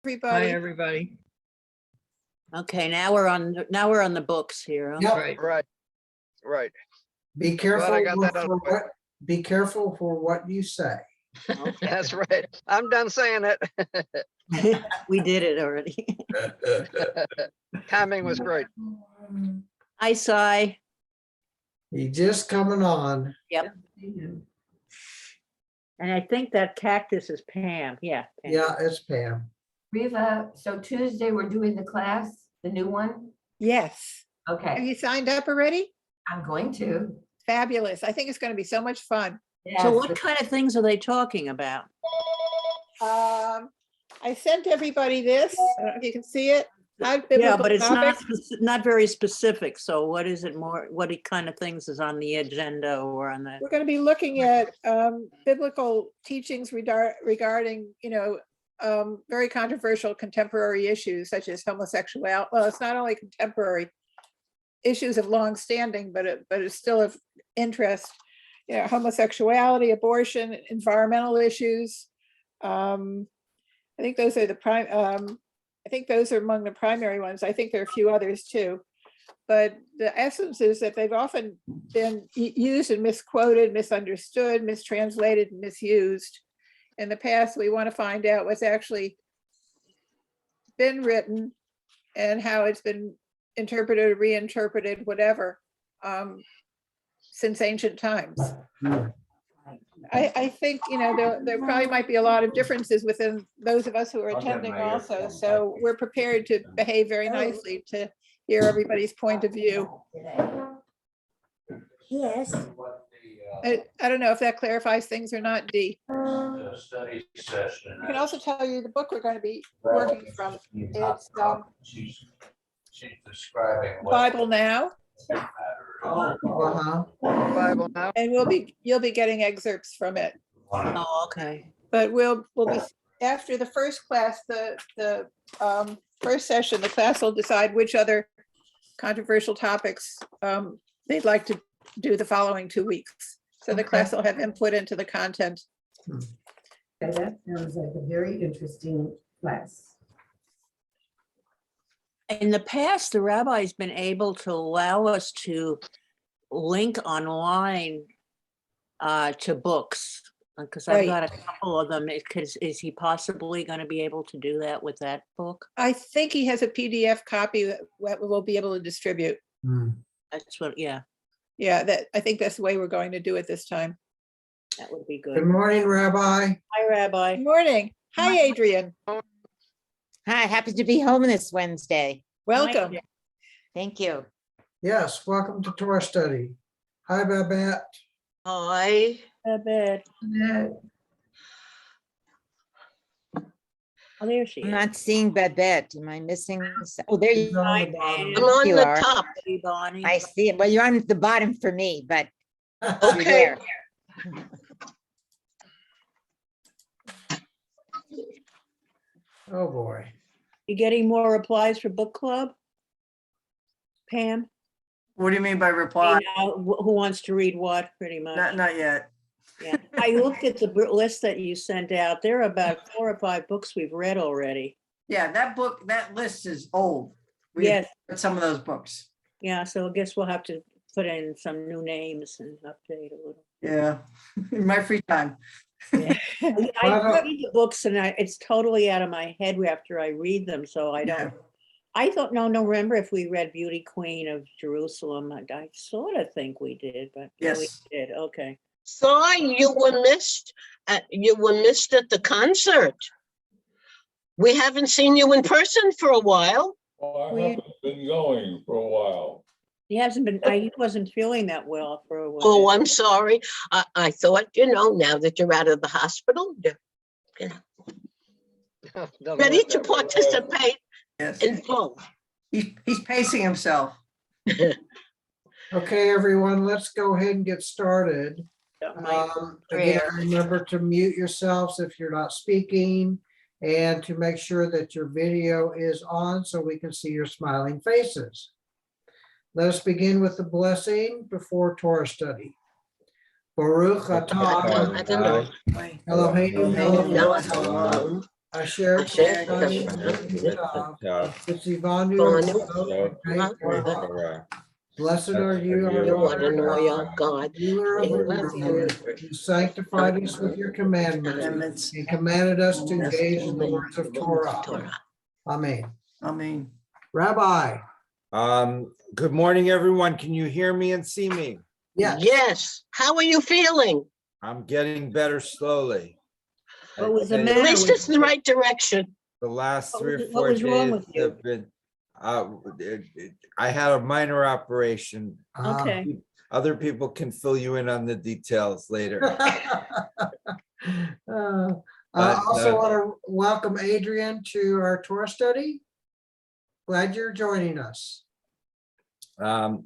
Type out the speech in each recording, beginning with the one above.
everybody. Hi, everybody. Okay, now we're on the books here. huh? Yep. Right. Be careful I got that out for of the way. be careful for what you say. Okay. That's right. I'm done saying it. We did it already. Timing was great. Hi, Cy. He just coming on. Yep. And I think that cactus is Pam. Yeah. Pam. Yeah, it's Pam. Riva, so Tuesday we're doing the class, the new one? Yes. Have Okay, you signed up already? I'm going to. Fabulous. I think it's going to be so much fun. So Yes, what kind of things are they talking about? I sent everybody this. I don't know if you can see it. Hot Yeah, biblical but it's topics. not very specific. So what is it more, what kind of things is on the agenda or on the? We're going to be looking at biblical teachings regarding, very controversial contemporary issues such as homosexuality. Well, it's not only contemporary issues of long standing, but it's still of interest. Homosexuality, abortion, environmental issues. I think those are I think those are among the primary ones. I think there are a few others too. But the essence is that they've often been used and misquoted, misunderstood, mistranslated, and misused. In the past, we want to find out what's actually been written and how it's been interpreted, reinterpreted, whatever, since ancient times. I think, there probably might be a lot of differences within those of us who are attending also. So we're prepared to behave very nicely to hear everybody's point of view. Yes. I don't know if that clarifies things or not, Dee. The study session. I can also tell you the book we're going to be working from. It's She's describing what Bible Now, matters. Uh-huh. Bible now. and you'll be getting excerpts from it. Oh, okay. But we'll be, after the first class, the first session, the class will decide which other controversial topics they'd like to do the following 2 weeks. So the class will have input into the content. That sounds like a very interesting class. In the past, the rabbi's been able to allow us to link online to books. Because I've got a couple of them. Is he possibly going to be able to do that with that book? I think he has a PDF copy that we'll be able to distribute. That's what, yeah, Yeah, I think that's the way we're going to do it this time. that would be Good good. morning, Rabbi. Hi, Rabbi. Good morning. Hi, Adrian. Hi, happy to be home this Wednesday. Welcome. Thank you. Yes, welcome to Torah study. Hi, Babette. Hi. Bed. Oh, there she I'm is. not seeing Babette. Am I missing? Oh, there you She's on Hi, the bottom. Pam. on the top. Hey, Bonnie. I see it. Well, you're on the bottom for me, but you're Okay. there. Oh, boy. You getting more replies for book club? Pam? What do you mean by You reply? know, who wants to read what, pretty much? Not yet. Yeah. I looked at the list that you sent out. There are about 4 or 5 books we've read already. Yeah, that list is old. We Yes. read some of those books. Yeah, so I guess we'll have to put in some new names and update a little. Yeah, in my free time. I Well, read the books and it's totally out of my head after I read them, so I don't. I thought, no, remember if we read Beauty Queen of Jerusalem, I sort of think we did, but yeah, we Yes. did, okay. Sorry, you were missed. You were missed at the concert. We haven't seen you in person for a while. Well, I haven't been going for a while. He wasn't feeling that well for a while. Oh, I'm sorry. I thought, now that you're out of the hospital, you're ready to participate Yes. in full. He's pacing himself. Okay, everyone, let's go ahead and get started. Again, remember to mute yourselves if you're not speaking and to make sure that your video is on so we can see your smiling faces. Let us begin with the blessing before Torah study. Baruch atah I don't know. Eloheinu melech No, I don't know. Asher Asher Tani Blessed are you, our You Lord are the our Lord God, God. ruler of the universe. You sanctified us with your commandments and commanded us to engage in the words of Torah. Amen. Amen. Rabbi, Good morning, everyone. Can you hear me and see me? yes. Yes. How are you feeling? I'm getting better slowly. What was the I'd say At matter least with it's in the right direction. The last What 3 was- or what 4 was wrong days with you? have been, I had a minor operation. Okay. Other people can fill you in on the details later. I also want to welcome Adrian to our Torah study. Glad you're joining us.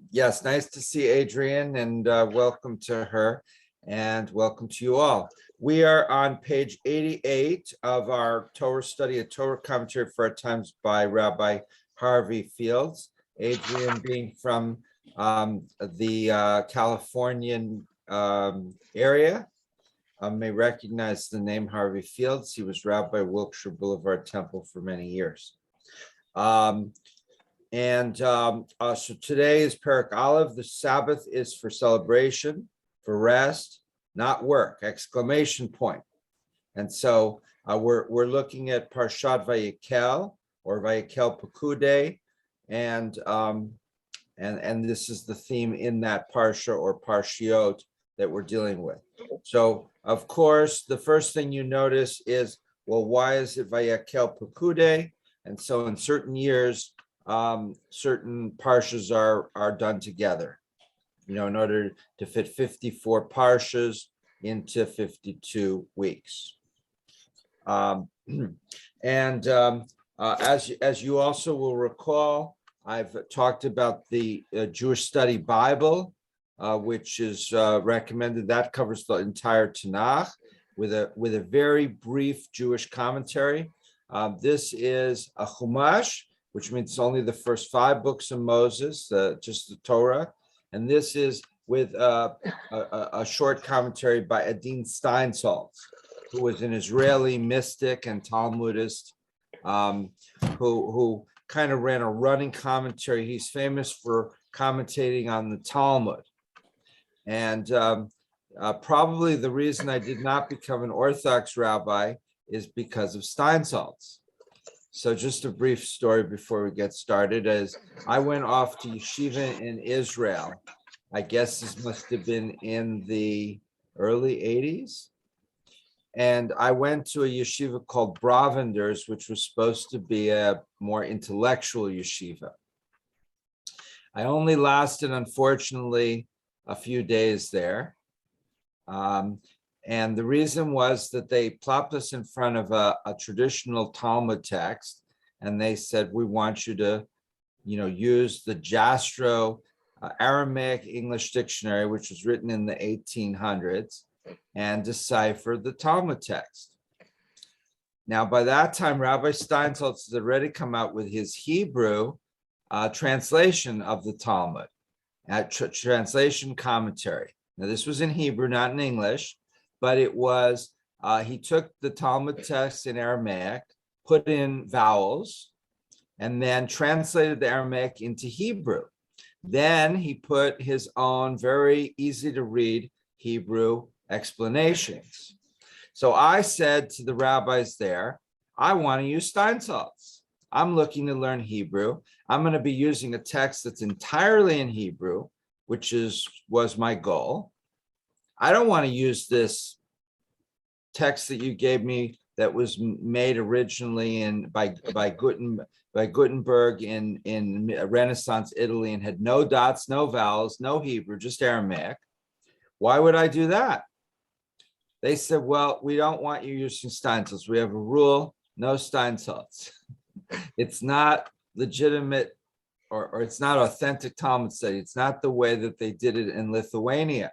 Yes, nice to see Adrienne, and welcome to her and welcome to you all. We are on page 88 of our Torah study, a Torah commentary for our times by Rabbi Harvey Fields. Adrienne, being from the Californian area, may recognize the name Harvey Fields. He was Rabbi Wilkshire Boulevard Temple for many years. So today is Perek Aleph. The Sabbath is for celebration, for rest, not work, exclamation point. And so we're looking at Parshat Vayekel or Vayekel Pekudei, and this is the theme in that parsha or parshiot that we're dealing with. So of course, the first thing you notice is, well, why is it Vayekel Pekudei? And so in certain years, certain parshas are done together, in order to fit 54 parshas into 52 weeks. As you also will recall, I've talked about the Jewish Study Bible, which is recommended. That covers the entire Tanakh with a very brief Jewish commentary. This is a Chumash, which means only the first 5 books of Moses, just the Torah. And this is with a short commentary by Adin Steinsaltz, who was an Israeli mystic and Talmudist, who kind of ran a running commentary. He's famous for commentating on the Talmud. And probably the reason I did not become an Orthodox rabbi is because of Steinsaltz. So just a brief story before we get started is I went off to yeshiva in Israel. I guess this must have been in the early 80s. And I went to a yeshiva called Bravender's, which was supposed to be a more intellectual yeshiva. I only lasted, unfortunately, a few days there. And the reason was that they plopped us in front of a traditional Talmud text, and they said, we want you to, use the Jastrow Aramaic English dictionary, which was written in the 1800s, and decipher the Talmud text. Now, by that time, Rabbi Steinsaltz had already come out with his Hebrew translation of the Talmud, translation commentary. Now, this was in Hebrew, not in English. But it was, he took the Talmud text in Aramaic, put in vowels, and then translated the Aramaic into Hebrew. Then he put his own very easy to read Hebrew explanations. So I said to the rabbis there, I want to use Steinsaltz. I'm looking to learn Hebrew. I'm going to be using a text that's entirely in Hebrew, which was my goal. I don't want to use this text that you gave me that was made originally by Gutenberg in Renaissance Italy and had no dots, no vowels, no Hebrew, just Aramaic. Why would I do that? They said, well, we don't want you using Steinsaltz. We have a rule, no Steinsaltz. It's not legitimate or it's not authentic Talmud study. It's not the way that they did it in Lithuania.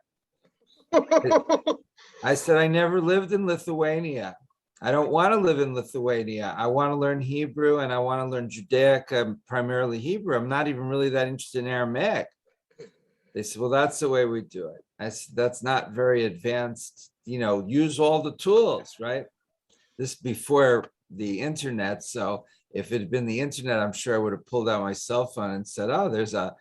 I said, I never lived in Lithuania. I don't want to live in Lithuania. I want to learn Hebrew and I want to learn Judaic, primarily Hebrew. I'm not even really that interested in Aramaic. They said, well, that's the way we do it. I said, that's not very advanced, use all the tools, right? This before the internet. So if it had been the internet, I'm sure I would have pulled out my cell phone and said, oh, there's a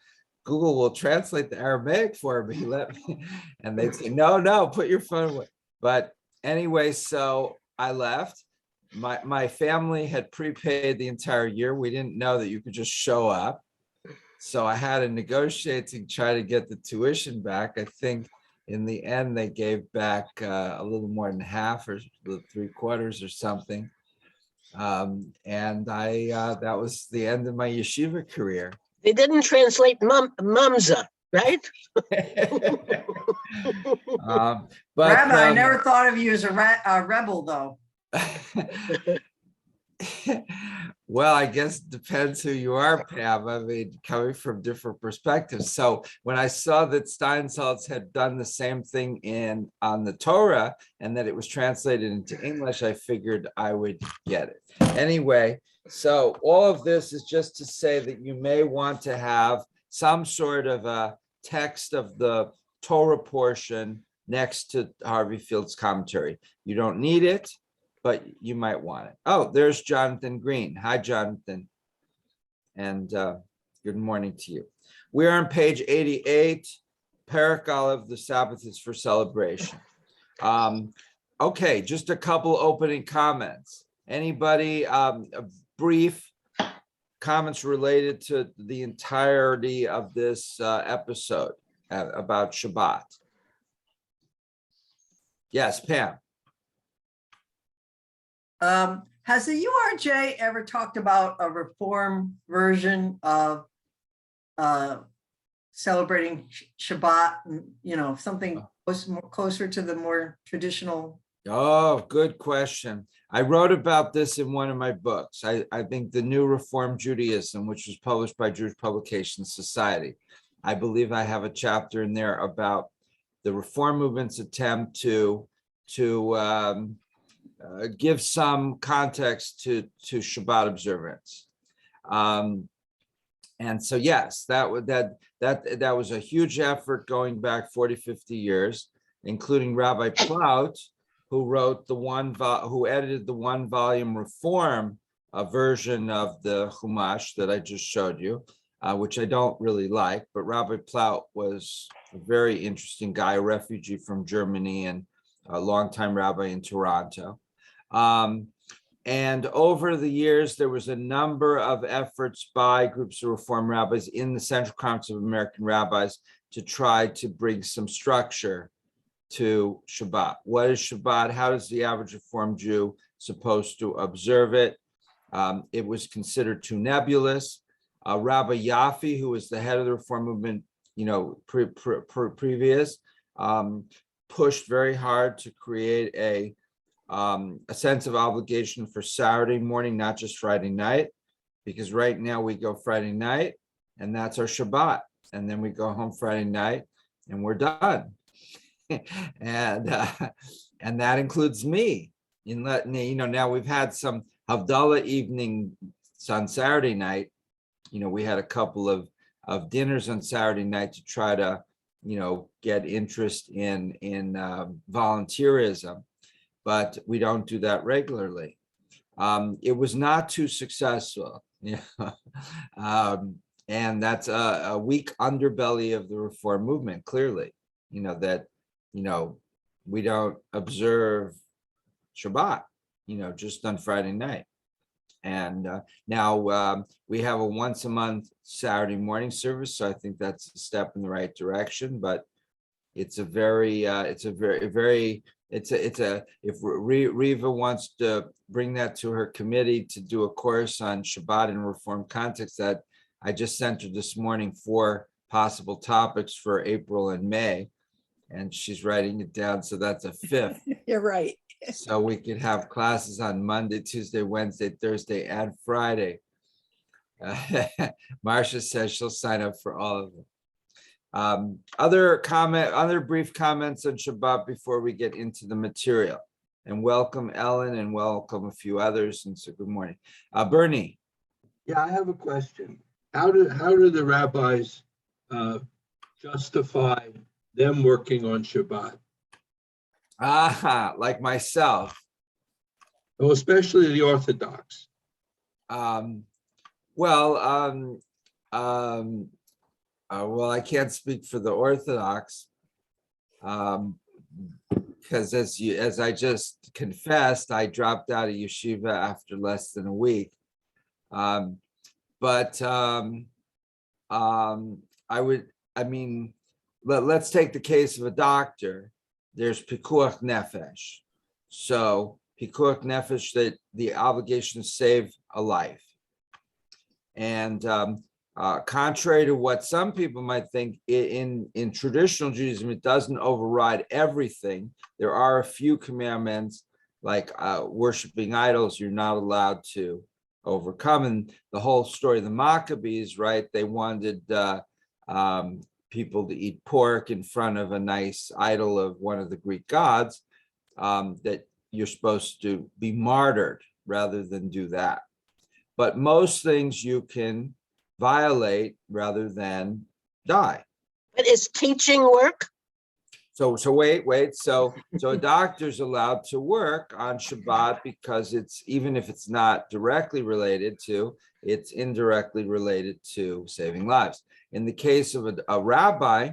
Google will translate the Aramaic for me. Let me, and they'd say, no, put your phone away. But anyway, so I left. My family had prepaid the entire year. We didn't know that you could just show up. So I had to negotiate to try to get the tuition back. I think in the end, they gave back a little more than half or 3/4 or something. And that was the end of my yeshiva career. They didn't translate mamza, right? But Rabbi, I never thought of you as a rebel, though. Well, I guess it depends who you are, Pam. I mean, coming from different perspectives. So when I saw that Steinsaltz had done the same thing on the Torah and that it was translated into English, I figured I would get it. Anyway, so all of this is just to say that you may want to have some sort of a text of the Torah portion next to Harvey Field's commentary. You don't need it, but you might want it. Oh, there's Jonathan Green. Hi, Jonathan. And good morning to you. We are on page 88. Perek Aleph, the Sabbath is for celebration. Okay, just a couple opening comments. Anybody, brief comments related to the entirety of this episode about Shabbat? Yes, Pam. Has the URJ ever talked about a reform version of celebrating Shabbat? Something closer to the more traditional. Oh, good question. I wrote about this in one of my books. I think the New Reform Judaism, which was published by Jewish Publications Society. I believe I have a chapter in there about the Reform movement's attempt to give some context to Shabbat observance. And so, yes, that was a huge effort going back 40, 50 years, including Rabbi Plaut, who wrote who edited the 1-volume reform version of the Chumash that I just showed you, which I don't really like, but Rabbi Plaut was a very interesting guy, a refugee from Germany and a longtime rabbi in Toronto. And over the years, there was a number of efforts by groups of Reform rabbis in the Central Conference of American Rabbis to try to bring some structure to Shabbat. What is Shabbat? How is the average Reform Jew supposed to observe it? It was considered too nebulous. Rabbi Yaffe, who was the head of the Reform movement, previous, pushed very hard to create a sense of obligation for Saturday morning, not just Friday night, because right now we go Friday night and that's our Shabbat. And then we go home Friday night and we're done. And that includes me. Now we've had some Havdalah evening on Saturday night. We had a couple of dinners on Saturday night to try to, get interest in volunteerism, but we don't do that regularly. It was not too successful, and that's a weak underbelly of the Reform movement. Clearly, that we don't observe Shabbat, just on Friday night. And now we have a once a month Saturday morning service. So I think that's a step in the right direction, but if Riva wants to bring that to her committee to do a course on Shabbat in Reform context, that I just sent her this morning 4 possible topics for April and May, and she's writing it down. So that's a 5th. You're right. So we could have classes on Monday, Tuesday, Wednesday, Thursday, and Friday. Marcia says she'll sign up for all of them. Other brief comments on Shabbat before we get into the material. And welcome Ellen, and welcome a few others. And so good morning. Bernie. Yeah, I have a question. How do the rabbis justify them working on Shabbat? Like myself. Oh, especially the Orthodox. Well, well, I can't speak for the Orthodox. Because as I just confessed, I dropped out of yeshiva after less than a week. Let's take the case of a doctor. There's pikuach nefesh. So pikuach nefesh, that the obligation to save a life. And contrary to what some people might think, in traditional Judaism, it doesn't override everything. There are a few commandments, like worshiping idols, you're not allowed to overcome. And the whole story of the Maccabees, right? They wanted people to eat pork in front of a nice idol of one of the Greek gods, that you're supposed to be martyred rather than do that. But most things you can violate rather than die. But is teaching work? So wait. So a doctor's allowed to work on Shabbat because it's, even if it's not directly related to, it's indirectly related to saving lives. In the case of a rabbi,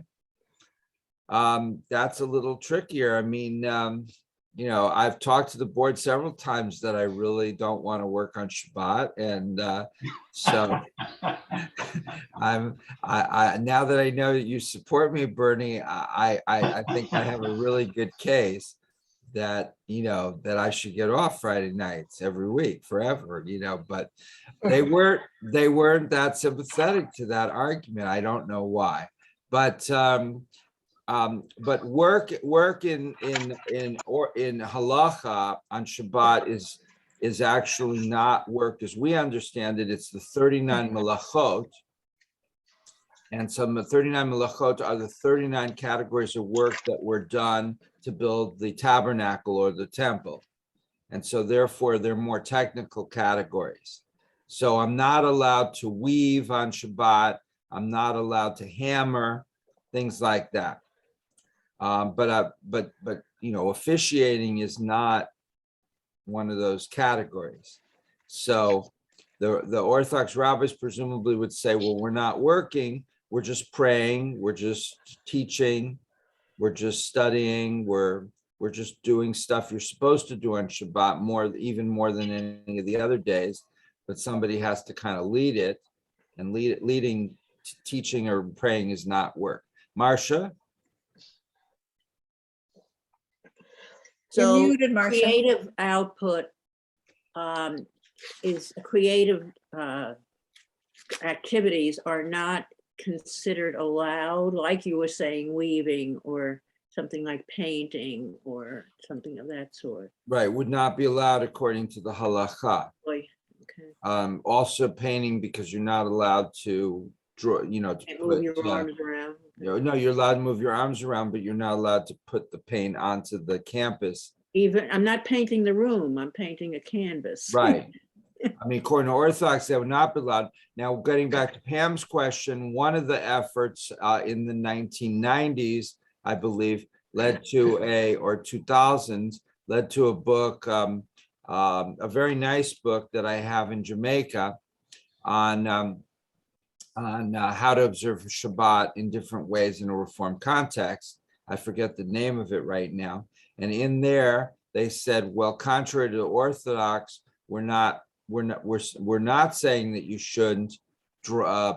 that's a little trickier. I mean, I've talked to the board several times that I really don't want to work on Shabbat, and so I now that I know that you support me, Bernie, I think I have a really good case that that I should get off Friday nights every week forever. But they weren't that sympathetic to that argument. I don't know why, but work in halacha on Shabbat is actually not work as we understand it. It's the 39 melachot, and some 39 melachot are the 39 categories of work that were done to build the tabernacle or the temple, and so therefore they're more technical categories. So I'm not allowed to weave on Shabbat. I'm not allowed to hammer, things like that. But officiating is not one of those categories. So the Orthodox rabbis presumably would say, well, we're not working, we're just praying, we're just teaching, we're just studying, we're just doing stuff you're supposed to do on Shabbat, even more than any of the other days, but somebody has to kind of lead it, and leading, teaching or praying is not work. Marcia? You're So muted, Marcia. creative output is creative activities are not considered allowed, like you were saying, weaving or something like painting or something of that sort. Right, would not be allowed according to the halacha. Boy, okay. Also painting, because you're not allowed to draw, to Can't move your arms around. No, you're allowed to move your arms around, but you're not allowed to put the paint onto the canvas. Even, I'm not painting the room, I'm painting a canvas. Right. I mean, according to Orthodox, that would not be allowed. Now, getting back to Pam's question, one of the efforts in the 1990s, I believe, led to or 2000s, led to a book, a very nice book that I have in Jamaica on how to observe Shabbat in different ways in a Reform context. I forget the name of it right now. And in there, they said, well, contrary to the Orthodox, we're not saying that you shouldn't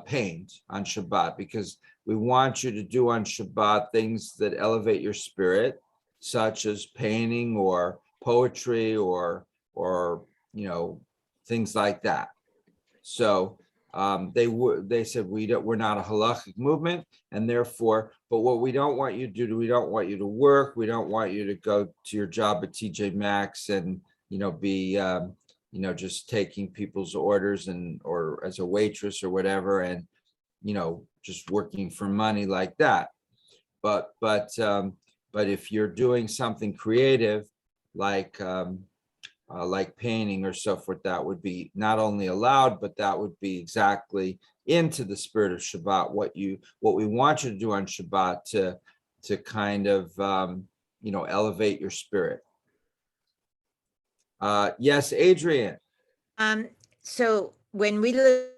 paint on Shabbat, because we want you to do on Shabbat things that elevate your spirit, such as painting or poetry or things like that. So they said we're not a halachic movement, and therefore, but what we don't want you to do, we don't want you to work, we don't want you to go to your job at TJ Maxx and be just taking people's orders or as a waitress or whatever, and just working for money like that. But if you're doing something creative like painting or so forth, that would be not only allowed, but that would be exactly into the spirit of Shabbat. What we want you to do on Shabbat to kind of elevate your spirit. Yes, Adrian. So when we lived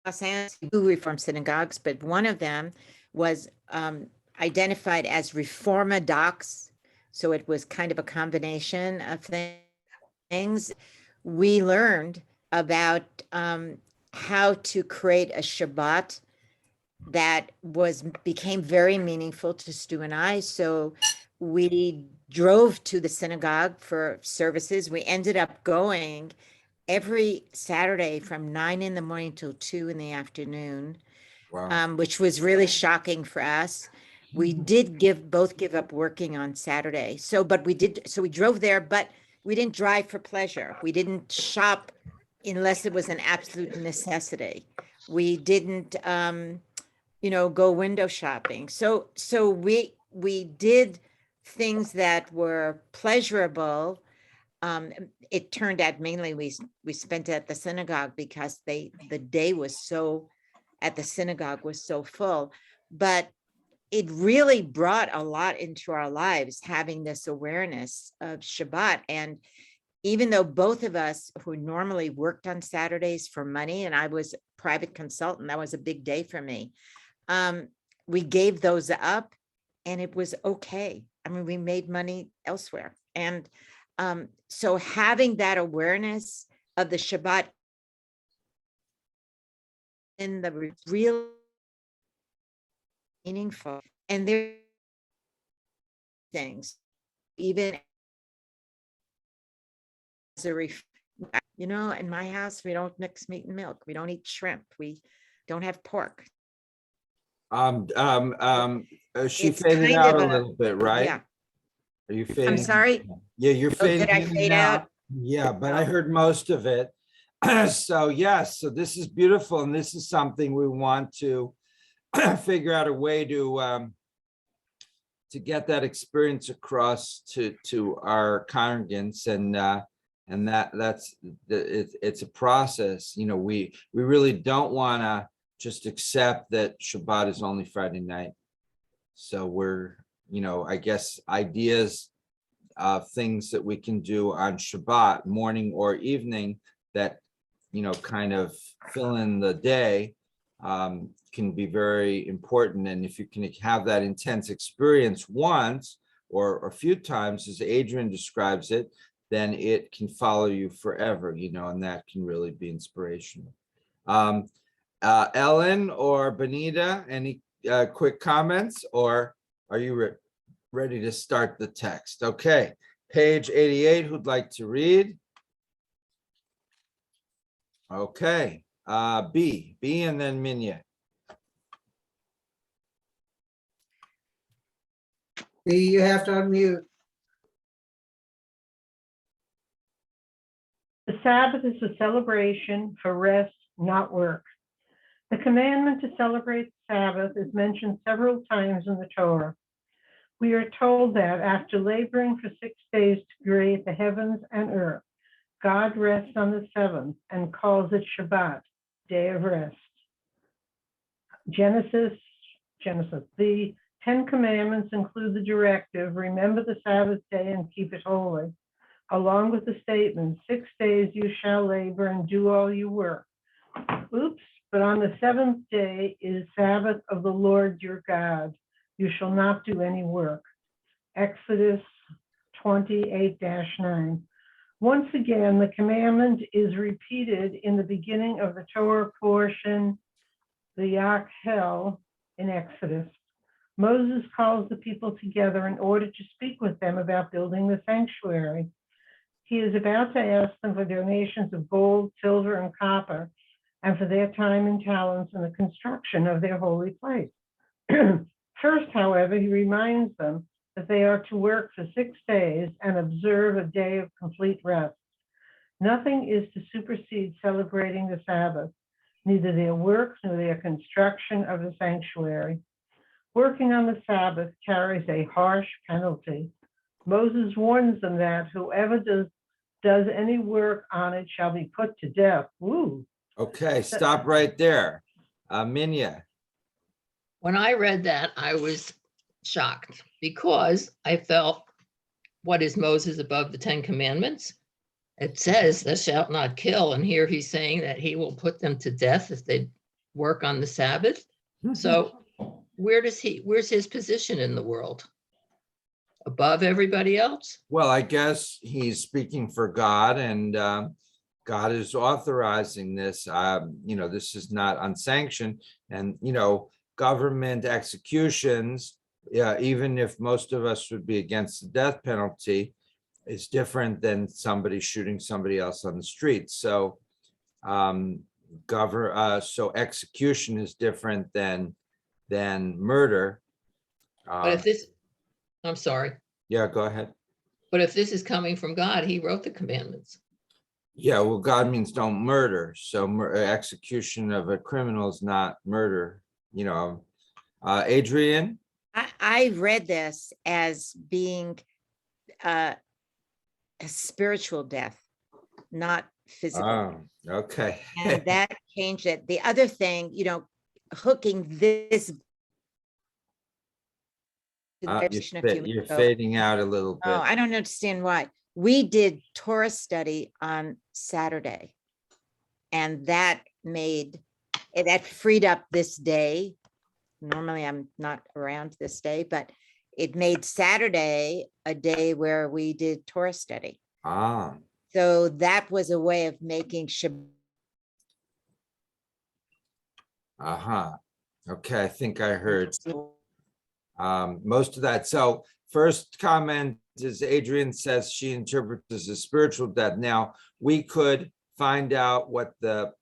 in Los Angeles, we do Reform synagogues, but one of them was identified as Reformadox. So it was kind of a combination of things. We learned about how to create a Shabbat that became very meaningful to Stu and I. So we drove to the synagogue for services. We ended up going every Saturday from 9 in the morning till 2 in the afternoon, Wow. which was really shocking for us. We did both give up working on Saturday. So we drove there, but we didn't drive for pleasure. We didn't shop unless it was an absolute necessity. We didn't, go window shopping. So we did things that were pleasurable. It turned out mainly we spent it at the synagogue because the day at the synagogue was so full, but it really brought a lot into our lives, having this awareness of Shabbat. And even though both of us who normally worked on Saturdays for money, and I was a private consultant, that was a big day for me. We gave those up and it was okay. I mean, we made money elsewhere. And so having that awareness of the Shabbat in the real meaningful, and there things, even as a in my house, we don't mix meat and milk. We don't eat shrimp. We don't have pork. She It's faded kind out of a a- little bit, right? Yeah. Are you fading? I'm sorry. Yeah, you're fading Did I in fade and out? Yeah, but I heard most of it. So yes, so this is beautiful, and this is something we want to figure out a way to get that experience across to our congregants, and it's a process. We really don't want to just accept that Shabbat is only Friday night. So we're, I guess ideas, things that we can do on Shabbat morning or evening that, kind of fill in the day, can be very important. And if you can have that intense experience once or a few times, as Adrian describes it, then it can follow you forever, and that can really be inspirational. Ellen or Benita, any quick comments, or are you ready to start the text? Okay, page 88, who'd like to read? Okay, B and then Minya. You have to unmute. The Sabbath is a celebration for rest, not work. The commandment to celebrate the Sabbath is mentioned several times in the Torah. We are told that after laboring for 6 days to create the heavens and earth, God rests on the seventh and calls it Shabbat, day of rest. Genesis. The 10 Commandments include the directive, remember the Sabbath day and keep it holy, along with the statement, 6 days you shall labor and do all your work. But on the seventh day is Sabbath of the Lord your God. You shall not do any work. Exodus 28-9. Once again, the commandment is repeated in the beginning of the Torah portion, the Yakhel in Exodus. Moses calls the people together in order to speak with them about building the sanctuary. He is about to ask them for donations of gold, silver, and copper, and for their time and talents in the construction of their holy place. First, however, he reminds them that they are to work for 6 days and observe a day of complete rest. Nothing is to supersede celebrating the Sabbath, neither their work nor their construction of the sanctuary. Working on the Sabbath carries a harsh penalty. Moses warns them that whoever does any work on it shall be put to death. Woo. Okay, stop right there. Minya. When I read that, I was shocked because I felt what is Moses above the 10 Commandments? It says, thou shalt not kill. And here he's saying that he will put them to death if they work on the Sabbath. So where's his position in the world? Above everybody else? Well, I guess he's speaking for God, and God is authorizing this. This is not unsanctioned, and government executions, even if most of us would be against the death penalty, is different than somebody shooting somebody else on the street. So, so execution is different than murder. But if this, I'm sorry, Yeah, go ahead. but if this is coming from God, he wrote the commandments. Yeah, well, God means don't murder. So execution of a criminal is not murder, Adrian? I read this as being a spiritual death, not physical. Oh, okay. And that changed it. The other thing, hooking this. You're fading out a little bit. Oh, I don't understand why. We did Torah study on Saturday, and that freed up this day. Normally I'm not around this day, but it made Saturday a day where we did Torah study. Ah. So that was a way of making Shabbat. Okay, I think I heard most of that. So first comment is Adrian says she interprets as a spiritual death. Now we could find out what the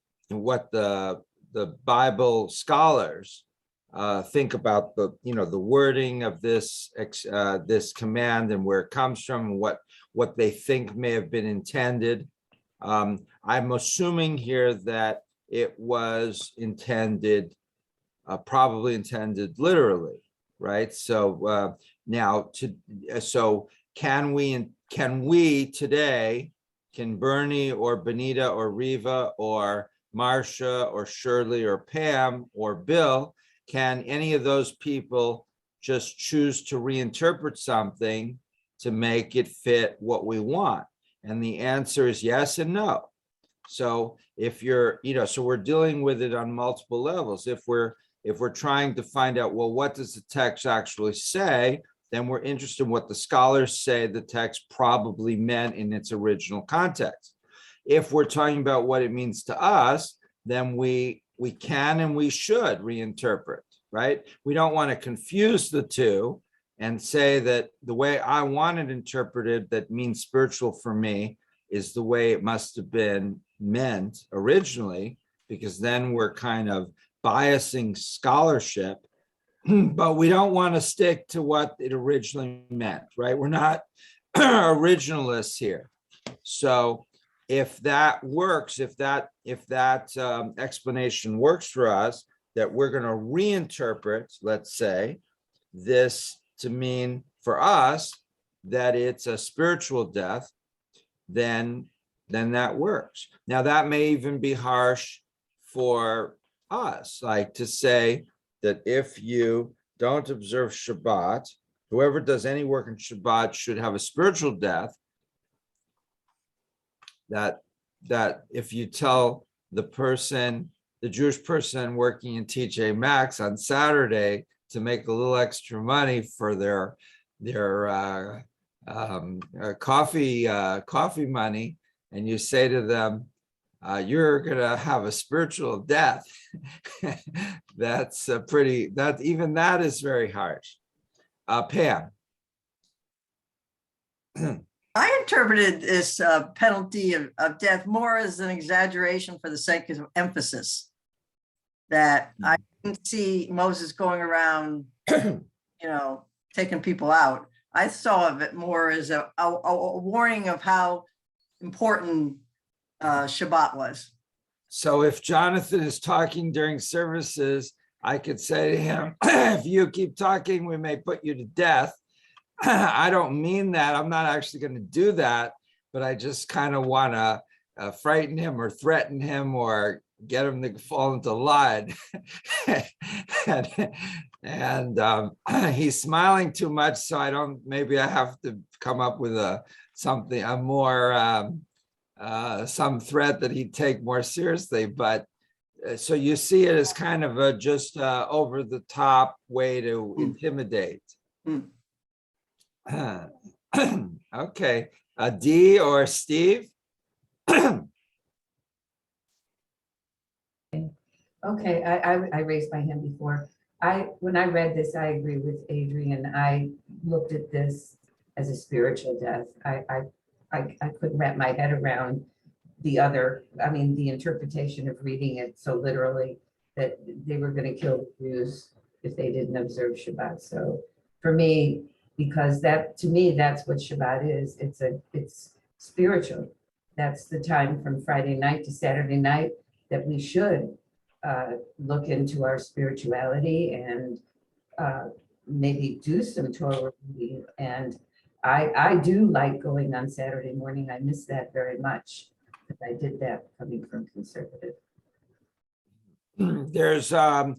Bible scholars think about the wording of this command and where it comes from, and what they think may have been intended. I'm assuming here that it was intended, probably intended literally, right? So can we today, can Bernie or Benita or Riva or Marcia or Shirley or Pam or Bill, can any of those people just choose to reinterpret something to make it fit what we want? And the answer is yes and no. So if you're, so we're dealing with it on multiple levels. If we're trying to find out, well, what does the text actually say? Then we're interested in what the scholars say the text probably meant in its original context. If we're talking about what it means to us, then we can and we should reinterpret, right? We don't want to confuse the two and say that the way I want it interpreted that means spiritual for me is the way it must have been meant originally, because then we're kind of biasing scholarship, but we don't want to stick to what it originally meant, right? We're not originalists here. So if that works, if that explanation works for us, that we're going to reinterpret, let's say, this to mean for us that it's a spiritual death, then that works. Now that may even be harsh for us, like to say that if you don't observe Shabbat, whoever does any work in Shabbat should have a spiritual death. That if you tell the Jewish person working in TJ Maxx on Saturday to make a little extra money for their coffee money, and you say to them, you're gonna have a spiritual death, even that is very harsh. Pam. I interpreted this penalty of death more as an exaggeration for the sake of emphasis. That I didn't see Moses going around, taking people out. I saw of it more as a warning of how important Shabbat was. So if Jonathan is talking during services, I could say to him, if you keep talking, we may put you to death. I don't mean that. I'm not actually going to do that, but I just kind of want to frighten him or threaten him or get him to fall into line. And he's smiling too much, so maybe I have to come up with some threat that he'd take more seriously. But so you see it as kind of a just over the top way to intimidate. Okay, D or Steve? Okay, I raised my hand before. When I read this, I agree with Adrian. I looked at this as a spiritual death. I couldn't wrap my head around the interpretation of reading it so literally that they were going to kill the Jews if they didn't observe Shabbat. So for me, because to me, that's what Shabbat is. It's spiritual. That's the time from Friday night to Saturday night that we should look into our spirituality and maybe do some Torah reading. And I do like going on Saturday morning. I miss that very much. I did that coming from conservative. There's our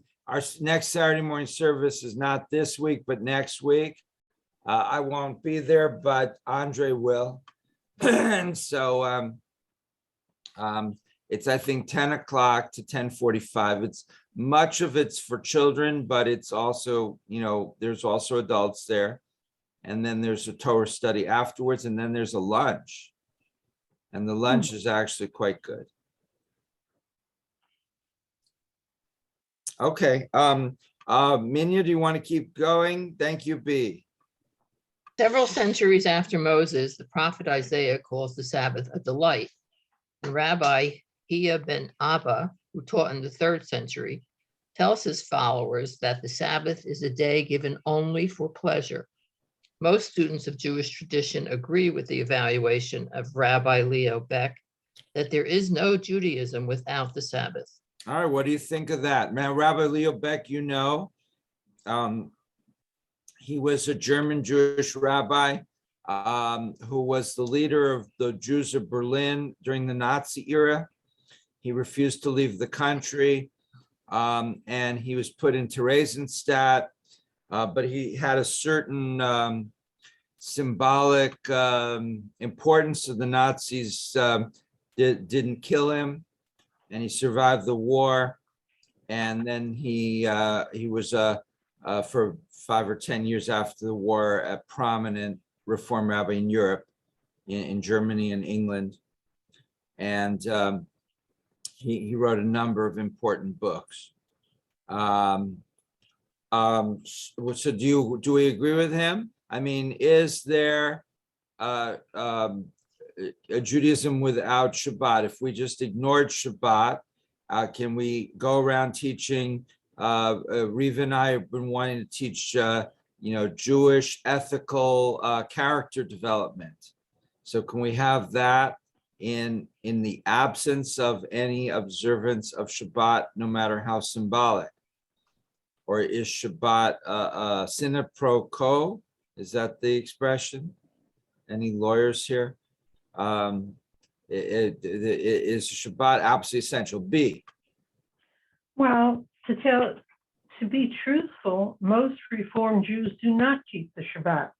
next Saturday morning service is not this week, but next week. I won't be there, but Andre will. And so it's, I think, 10 o'clock to 10:45. Much of it's for children, but it's also, there's also adults there. And then there's a Torah study afterwards, and then there's a lunch. And the lunch is actually quite good. Okay. Minya, do you want to keep going? Thank you, B. Several centuries after Moses, the prophet Isaiah calls the Sabbath a delight. And Rabbi Hiya ben Abba, who taught in the 3rd century, tells his followers that the Sabbath is a day given only for pleasure. Most students of Jewish tradition agree with the evaluation of Rabbi Leo Beck that there is no Judaism without the Sabbath. All right, what do you think of that? Now, Rabbi Leo Beck, he was a German Jewish rabbi who was the leader of the Jews of Berlin during the Nazi era. He refused to leave the country, and he was put into Theresienstadt, but he had a certain symbolic importance, so the Nazis didn't kill him, and he survived the war. And then he was for 5 or 10 years after the war, a prominent Reform rabbi in Europe, in Germany and England. And he wrote a number of important books. So do we agree with him? I mean, is there a Judaism without Shabbat? If we just ignored Shabbat, can we go around teaching? Riva and I have been wanting to teach, Jewish ethical character development. So can we have that in the absence of any observance of Shabbat, no matter how symbolic? Or is Shabbat sine pro quo? Is that the expression? Any lawyers here? Is Shabbat absolutely essential? B. Well, to be truthful, most Reform Jews do not keep the Shabbat.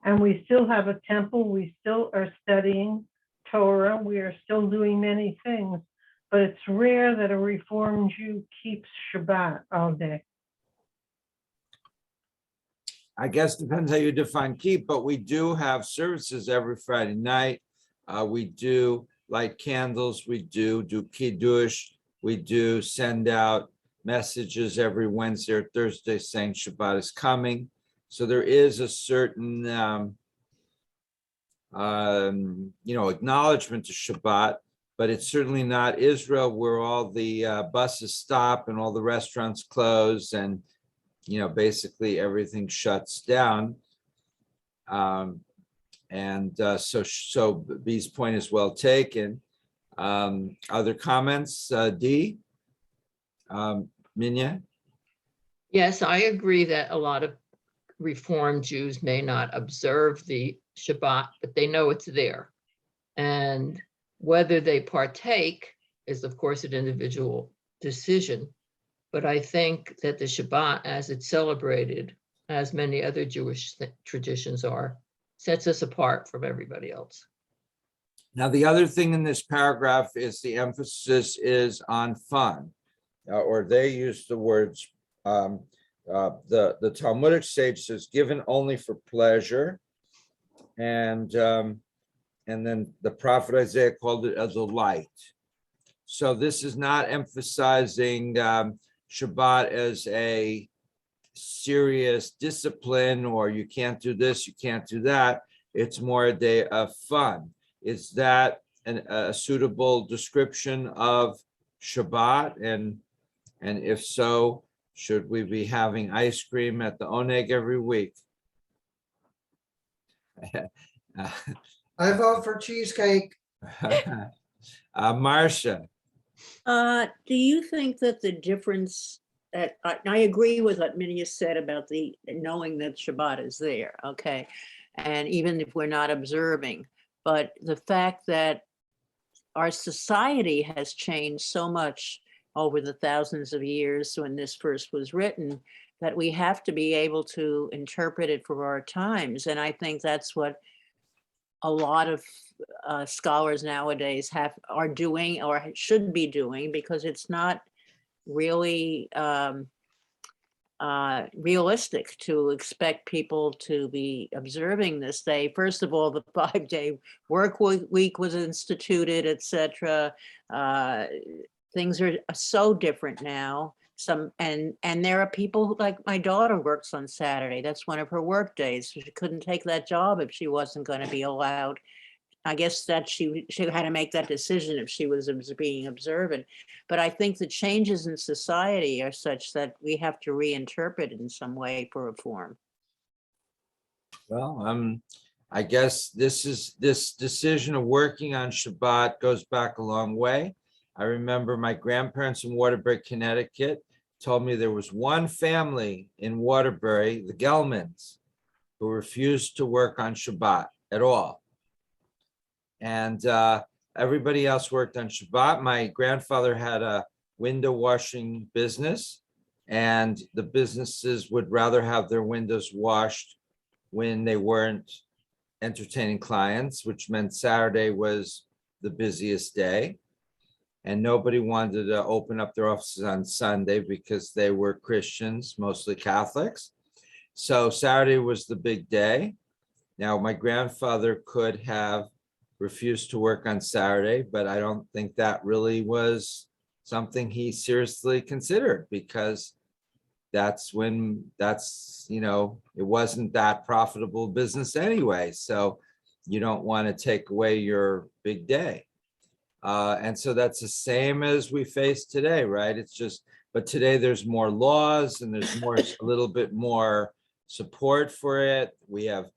And we still have a temple, we still are studying Torah, we are still doing many things, but it's rare that a Reform Jew keeps Shabbat all day. I guess depends how you define keep, but we do have services every Friday night. We do light candles, we do kiddush, we do send out messages every Wednesday or Thursday saying Shabbat is coming. So there is a certain, acknowledgement to Shabbat, but it's certainly not Israel, where all the buses stop and all the restaurants close and, basically everything shuts down. So B's point is well taken. Other comments, D? Minya? Yes, I agree that a lot of Reform Jews may not observe the Shabbat, but they know it's there. And whether they partake is, of course, an individual decision. But I think that the Shabbat, as it's celebrated, as many other Jewish traditions are, sets us apart from everybody else. Now, the other thing in this paragraph is the emphasis is on fun, or they use the words, the Talmudic sage says, given only for pleasure. And then the prophet Isaiah called it as a light. So this is not emphasizing Shabbat as a serious discipline, or you can't do this, you can't do that. It's more a day of fun. Is that a suitable description of Shabbat? And if so, should we be having ice cream at the Oneg every week? I vote for cheesecake. Marcia. Do you think that the difference that I agree with what Minnie said about the knowing that Shabbat is there, okay, and even if we're not observing, but the fact that our society has changed so much over the thousands of years when this first was written, that we have to be able to interpret it for our times. And I think that's what a lot of scholars nowadays are doing or should be doing, because it's not really realistic to expect people to be observing this day. First of all, the 5-day work week was instituted, etc. Things are so different now. And there are people who, like my daughter works on Saturday. That's one of her work days. She couldn't take that job if she wasn't going to be allowed. I guess that she had to make that decision if she was being observant. But I think the changes in society are such that we have to reinterpret it in some way for reform. Well, I guess this decision of working on Shabbat goes back a long way. I remember my grandparents in Waterbury, Connecticut, told me there was one family in Waterbury, the Gelmans, who refused to work on Shabbat at all. And everybody else worked on Shabbat. My grandfather had a window washing business, and the businesses would rather have their windows washed when they weren't entertaining clients, which meant Saturday was the busiest day. And nobody wanted to open up their offices on Sunday because they were Christians, mostly Catholics. So Saturday was the big day. Now, my grandfather could have refused to work on Saturday, but I don't think that really was something he seriously considered, because it wasn't that profitable business anyway. So you don't want to take away your big day. And so that's the same as we face today, right? It's just, but today there's more laws and there's a little bit more support for it. We have,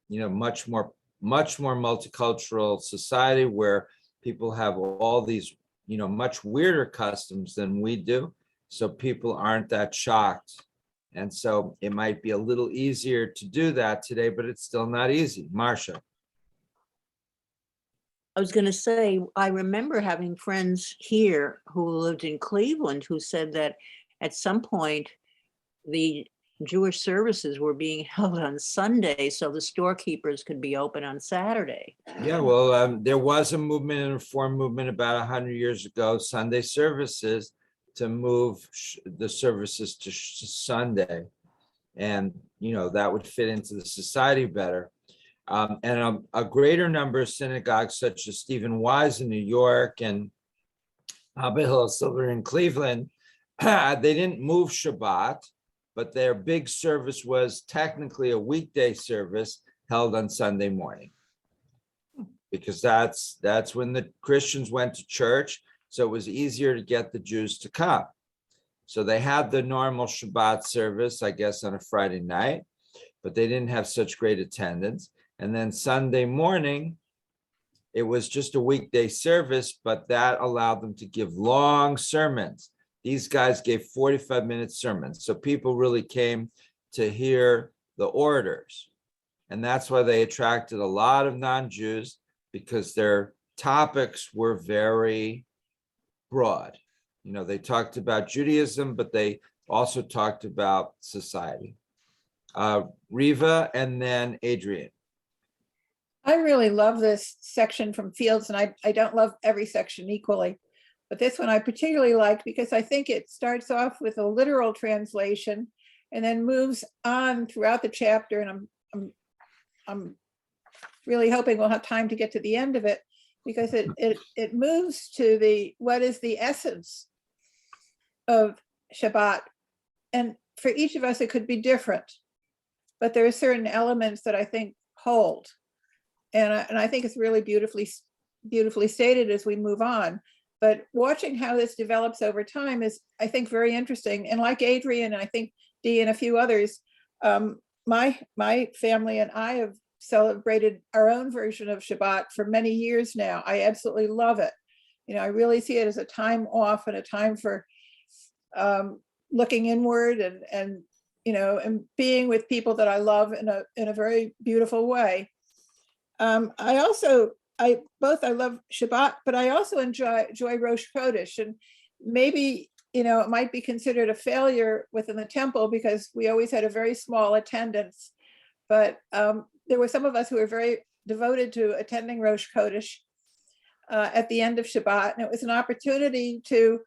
much more multicultural society where people have all these, much weirder customs than we do. So people aren't that shocked. And so it might be a little easier to do that today, but it's still not easy. Marcia. I was going to say, I remember having friends here who lived in Cleveland who said that at some point the Jewish services were being held on Sunday so the storekeepers could be open on Saturday. Yeah, well, there was a movement, a reform movement about 100 years ago, Sunday services, to move the services to Sunday. And, that would fit into the society better. And a greater number of synagogues, such as Stephen Wise in New York and Abba Hillel Silver in Cleveland, they didn't move Shabbat, but their big service was technically a weekday service held on Sunday morning, because that's when the Christians went to church. So it was easier to get the Jews to come. So they had the normal Shabbat service, I guess, on a Friday night, but they didn't have such great attendance. And then Sunday morning, it was just a weekday service, but that allowed them to give long sermons. These guys gave 45-minute sermons. So people really came to hear the orators. And that's why they attracted a lot of non-Jews, because their topics were very broad. They talked about Judaism, but they also talked about society. Riva and then Adrian. I really love this section from Fields, and I don't love every section equally, but this one I particularly like because I think it starts off with a literal translation and then moves on throughout the chapter. And I'm really hoping we'll have time to get to the end of it, because it moves to what is the essence of Shabbat. And for each of us, it could be different, but there are certain elements that I think hold. And I think it's really beautifully stated as we move on. But watching how this develops over time is, I think, very interesting. And like Adrian, and I think Dee and a few others, my family and I have celebrated our own version of Shabbat for many years now. I absolutely love it. I really see it as a time off and a time for looking inward and being with people that I love in a very beautiful way. I love Shabbat, but I also enjoy Rosh Chodesh, and maybe, it might be considered a failure within the temple because we always had a very small attendance, but there were some of us who were very devoted to attending Rosh Chodesh at the end of Shabbat, and it was an opportunity to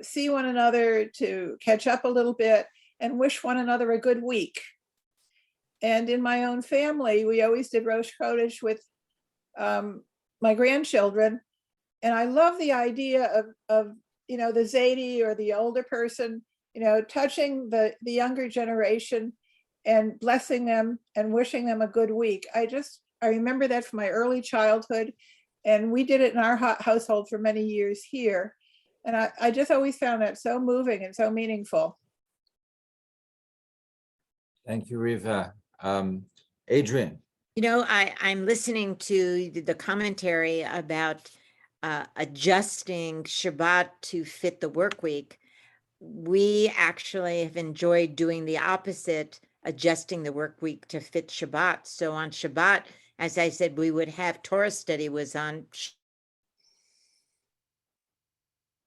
see one another, to catch up a little bit, and wish one another a good week. And in my own family, we always did Rosh Chodesh with my grandchildren. And I love the idea of the Zaidi or the older person, touching the younger generation and blessing them and wishing them a good week. I remember that from my early childhood. And we did it in our household for many years here. And I just always found that so moving and so meaningful. Thank you, Riva. Adrian. I'm listening to the commentary about adjusting Shabbat to fit the work week. We actually have enjoyed doing the opposite, adjusting the work week to fit Shabbat. So on Shabbat, as I said, we would have Torah study was on.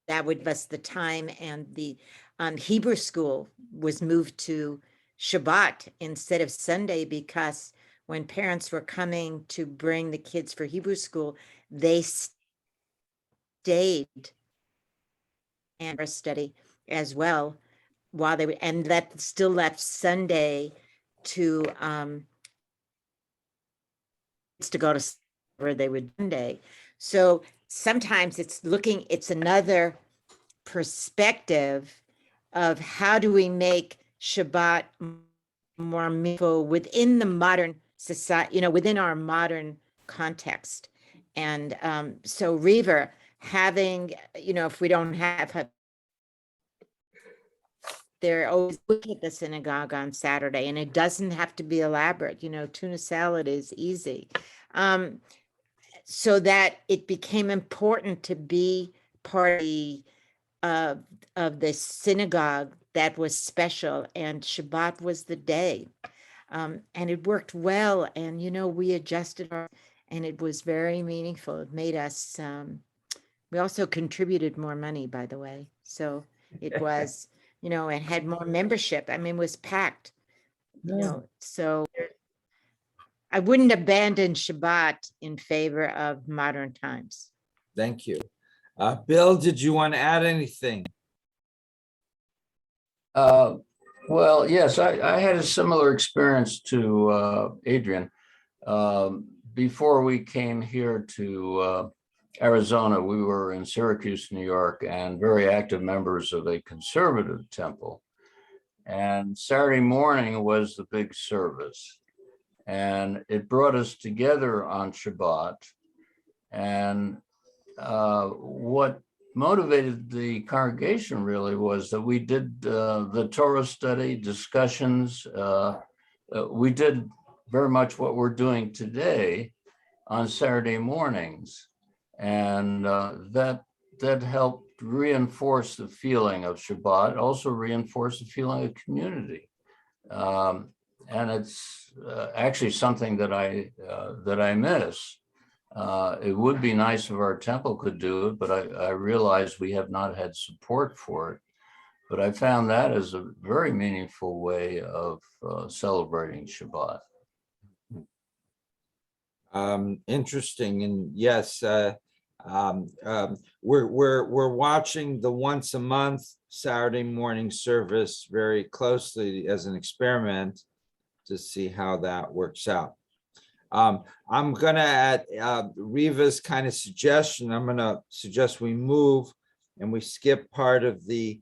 That would give us the time, and the Hebrew school was moved to Shabbat instead of Sunday, because when parents were coming to bring the kids for Hebrew school, they stayed and study as well while they were, and that still left Sunday to go to where they would Sunday. So sometimes it's another perspective of how do we make Shabbat more meaningful within the modern society, within our modern context. And so Riva, having, if we don't have, they're always looking at the synagogue on Saturday, and it doesn't have to be elaborate. Tuna salad is easy. So that it became important to be part of the synagogue that was special, and Shabbat was the day. And it worked well, and we adjusted and it was very meaningful. It made us, we also contributed more money, by the way. So it was, and had more membership. It was packed, so I wouldn't abandon Shabbat in favor of modern times. Thank you. Bill, did you want to add anything? Well, yes, I had a similar experience to Adrian. Before we came here to Arizona, we were in Syracuse, New York, and very active members of a conservative temple. And Saturday morning was the big service. And it brought us together on Shabbat. And what motivated the congregation really was that we did the Torah study discussions. We did very much what we're doing today on Saturday mornings. And that helped reinforce the feeling of Shabbat, also reinforce the feeling of community. And it's actually something that I miss. It would be nice if our temple could do it, but I realize we have not had support for it. But I found that as a very meaningful way of celebrating Shabbat. Interesting, and yes, we're watching the once a month Saturday morning service very closely as an experiment to see how that works out. I'm gonna add Riva's kind of suggestion. I'm gonna suggest we move and we skip part of the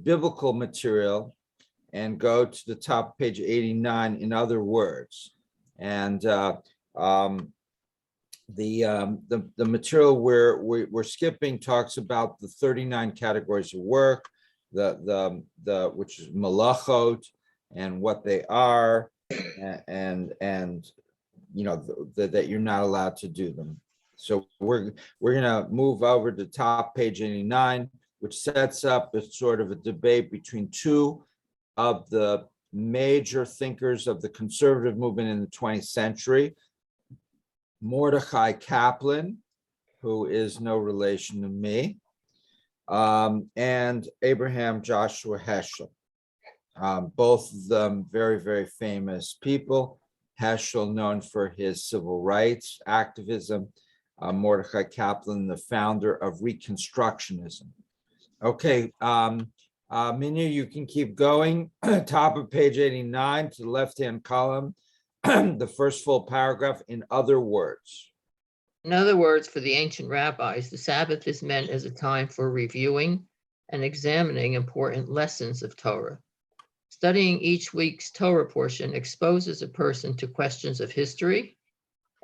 biblical material and go to the top of page 89, in other words. And the material we're skipping talks about the 39 categories of work, which is malachot, and what they are, and you know that you're not allowed to do them. So we're gonna move over to top page 89, which sets up a sort of a debate between two of the major thinkers of the conservative movement in the 20th century, Mordechai Kaplan, who is no relation to me, and Abraham Joshua Heschel. Both of them very, very famous people. Heschel known for his civil rights activism, Mordechai Kaplan, the founder of Reconstructionism. Okay, Minya, you can keep going. Top of page 89 to the left-hand column, the first full paragraph, in other words. In other words, for the ancient rabbis, the Sabbath is meant as a time for reviewing and examining important lessons of Torah. Studying each week's Torah portion exposes a person to questions of history,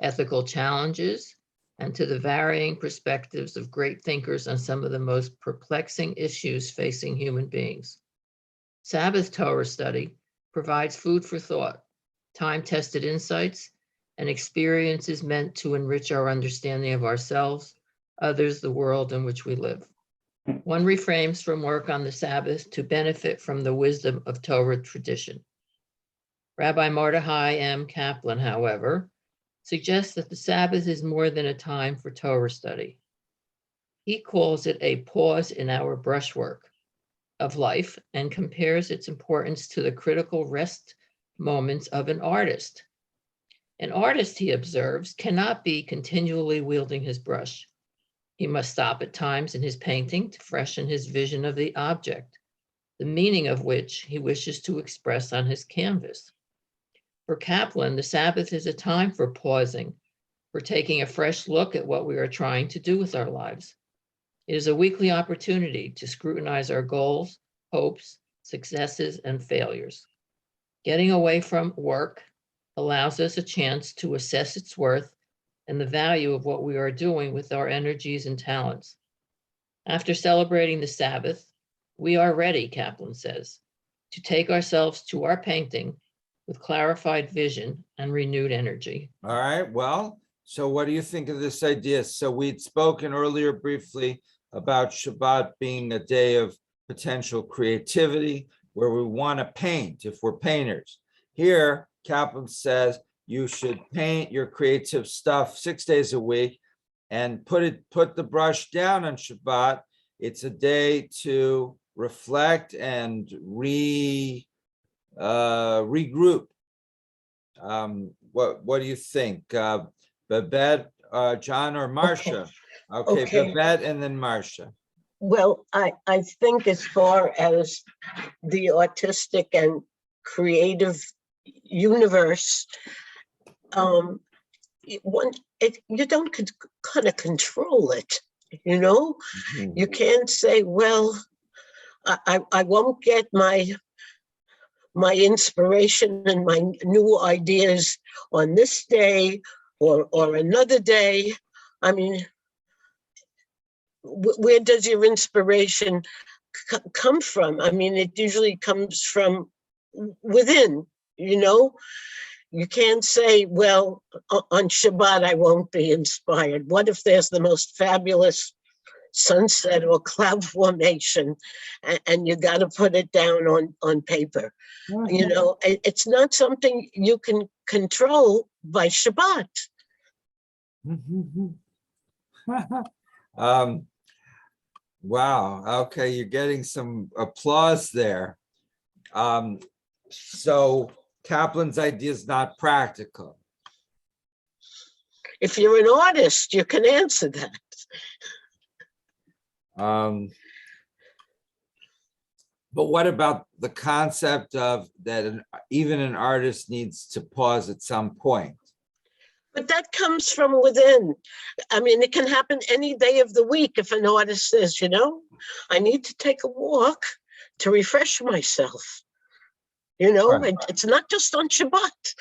ethical challenges, and to the varying perspectives of great thinkers on some of the most perplexing issues facing human beings. Sabbath Torah study provides food for thought, time-tested insights, and experiences meant to enrich our understanding of ourselves, others, the world in which we live. One refrains from work on the Sabbath to benefit from the wisdom of Torah tradition. Rabbi Mordechai M. Kaplan, however, suggests that the Sabbath is more than a time for Torah study. He calls it a pause in our brushwork of life and compares its importance to the critical rest moments of an artist. An artist, he observes, cannot be continually wielding his brush. He must stop at times in his painting to freshen his vision of the object, the meaning of which he wishes to express on his canvas. For Kaplan, the Sabbath is a time for pausing, for taking a fresh look at what we are trying to do with our lives. It is a weekly opportunity to scrutinize our goals, hopes, successes, and failures. Getting away from work allows us a chance to assess its worth and the value of what we are doing with our energies and talents. After celebrating the Sabbath, we are ready, Kaplan says, to take ourselves to our painting with clarified vision and renewed energy. All right, well, so what do you think of this idea? So we'd spoken earlier briefly about Shabbat being a day of potential creativity where we want to paint if we're painters. Here, Kaplan says you should paint your creative stuff 6 days a week and put the brush down on Shabbat. It's a day to reflect and regroup. What do you think? Babette, John, or Marcia? Okay, Babette and then Marcia. Well, I think as far as the artistic and creative universe, you don't kind of control it, you know? Mhm. You can't say, well, I won't get my inspiration and my new ideas on this day or another day. I mean, where does your inspiration come from? I mean, it usually comes from within, you know? You can't say, well, on Shabbat, I won't be inspired. What if there's the most fabulous sunset or cloud formation and you got to put it down on paper? Mhm. You know, it's not something you can control by Shabbat. Wow, okay, you're getting some applause there. So Kaplan's idea is not practical. If you're an artist, you can answer that. But what about the concept of that even an artist needs to pause at some point? But that comes from within. I mean, it can happen any day of the week if an artist says, you know, I need to take a walk to refresh myself. You know, Right. it's not just on Shabbat.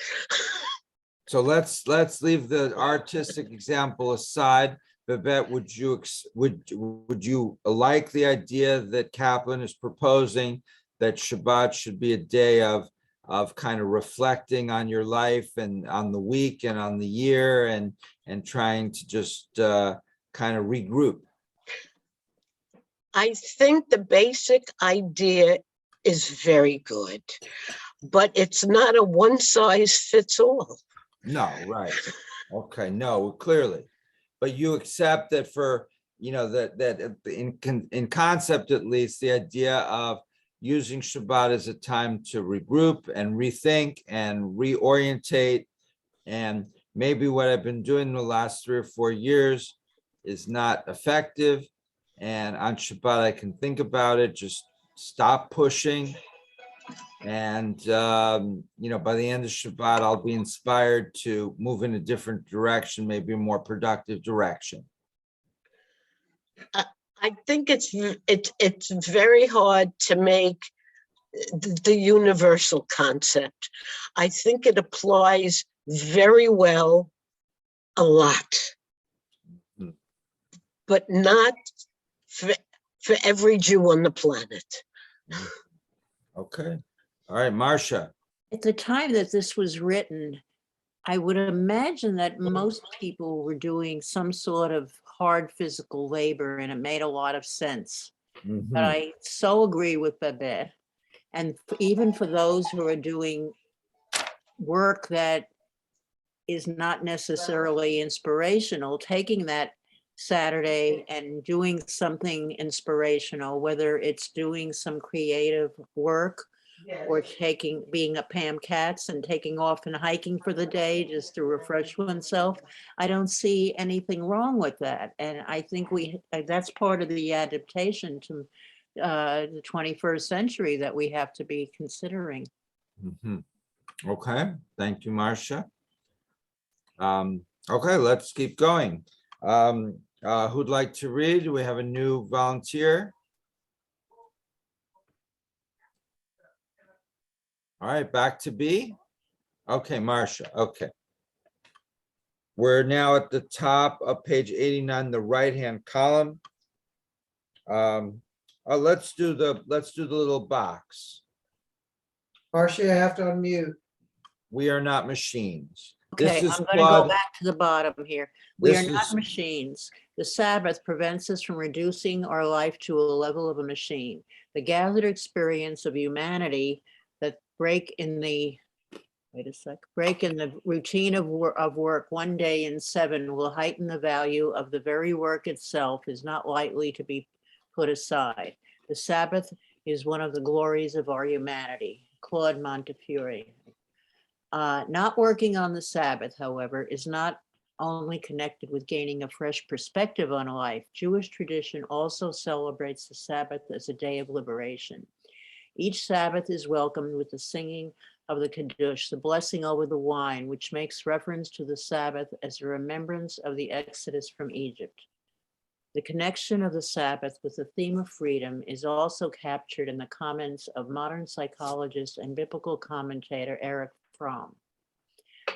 So let's leave the artistic example aside. Babette, would you like the idea that Kaplan is proposing that Shabbat should be a day of kind of reflecting on your life and on the week and on the year and trying to just kind of regroup? I think the basic idea is very good, but it's not a one size fits all. No, right. Okay, no, clearly. But you accept that for, you know, that in concept, at least, the idea of using Shabbat as a time to regroup and rethink and reorientate. And maybe what I've been doing the last 3 or 4 years is not effective. And on Shabbat, I can think about it, just stop pushing. And, you know, by the end of Shabbat, I'll be inspired to move in a different direction, maybe a more productive direction. I think it's very hard to make the universal concept. I think it applies very well a lot, but not for every Jew on the planet. Okay. All right, Marcia. At the time that this was written, I would imagine that most people were doing some sort of hard physical labor, and it made a lot of sense. But I so agree with Babette. And even for those who are doing work that is not necessarily inspirational, taking that Saturday and doing something inspirational, whether it's doing some creative work or being a Pam Katz and taking off and hiking for the day just to refresh oneself. I don't see anything wrong with that. And I think that's part of the adaptation to the 21st century that we have to be considering. Okay, thank you, Marcia. Okay, let's keep going. Who'd like to read? Do we have a new volunteer? All right, back to B. Okay, Marcia, okay. We're now at the top of page 89, the right-hand column. Let's do the little box. Marcia, you have to unmute. We are not machines. Okay, I'm going to go back to the bottom here. We are not machines. The Sabbath prevents us from reducing our life to a level of a machine. The gathered experience of humanity that break in the routine of work one day in 7 will heighten the value of the very work itself is not lightly to be put aside. The Sabbath is one of the glories of our humanity. Claude Montefiore. Not working on the Sabbath, however, is not only connected with gaining a fresh perspective on life. Jewish tradition also celebrates the Sabbath as a day of liberation. Each Sabbath is welcomed with the singing of the Kiddush, the blessing over the wine, which makes reference to the Sabbath as a remembrance of the Exodus from Egypt. The connection of the Sabbath with the theme of freedom is also captured in the comments of modern psychologist and biblical commentator Erich Fromm.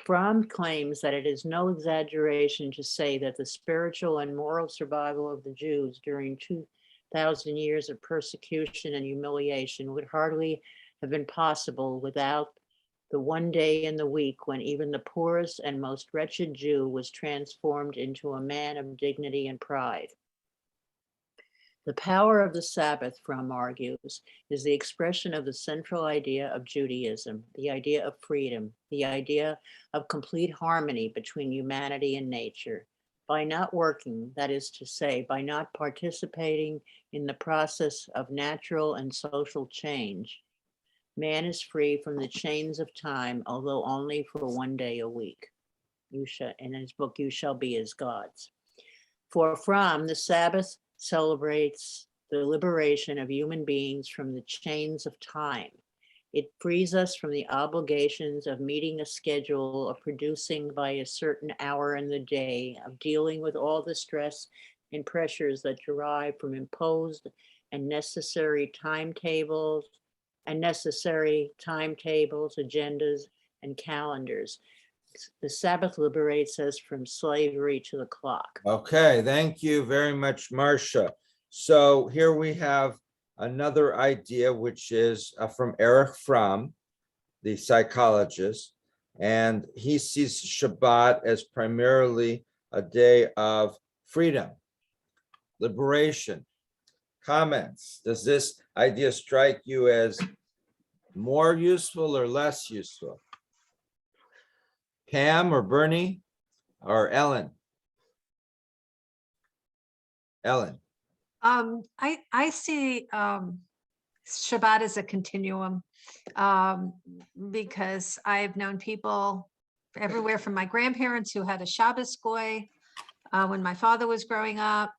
Fromm claims that it is no exaggeration to say that the spiritual and moral survival of the Jews during 2,000 years of persecution and humiliation would hardly have been possible without the one day in the week when even the poorest and most wretched Jew was transformed into a man of dignity and pride. The power of the Sabbath, Fromm argues, is the expression of the central idea of Judaism, the idea of freedom, the idea of complete harmony between humanity and nature. By not working, that is to say, by not participating in the process of natural and social change, man is free from the chains of time, although only for one day a week. In his book, You Shall Be as Gods. For from the Sabbath celebrates the liberation of human beings from the chains of time. It frees us from the obligations of meeting a schedule, of producing by a certain hour in the day, of dealing with all the stress and pressures that derive from imposed and necessary timetables, agendas, and calendars. The Sabbath liberates us from slavery to the clock. Okay, thank you very much, Marcia. So here we have another idea, which is from Erich Fromm, the psychologist, and he sees Shabbat as primarily a day of freedom, liberation. Comments? Does this idea strike you as more useful or less useful? Pam or Bernie or Ellen? Ellen. I see Shabbat as a continuum because I've known people everywhere from my grandparents who had a Shabbos goy when my father was growing up,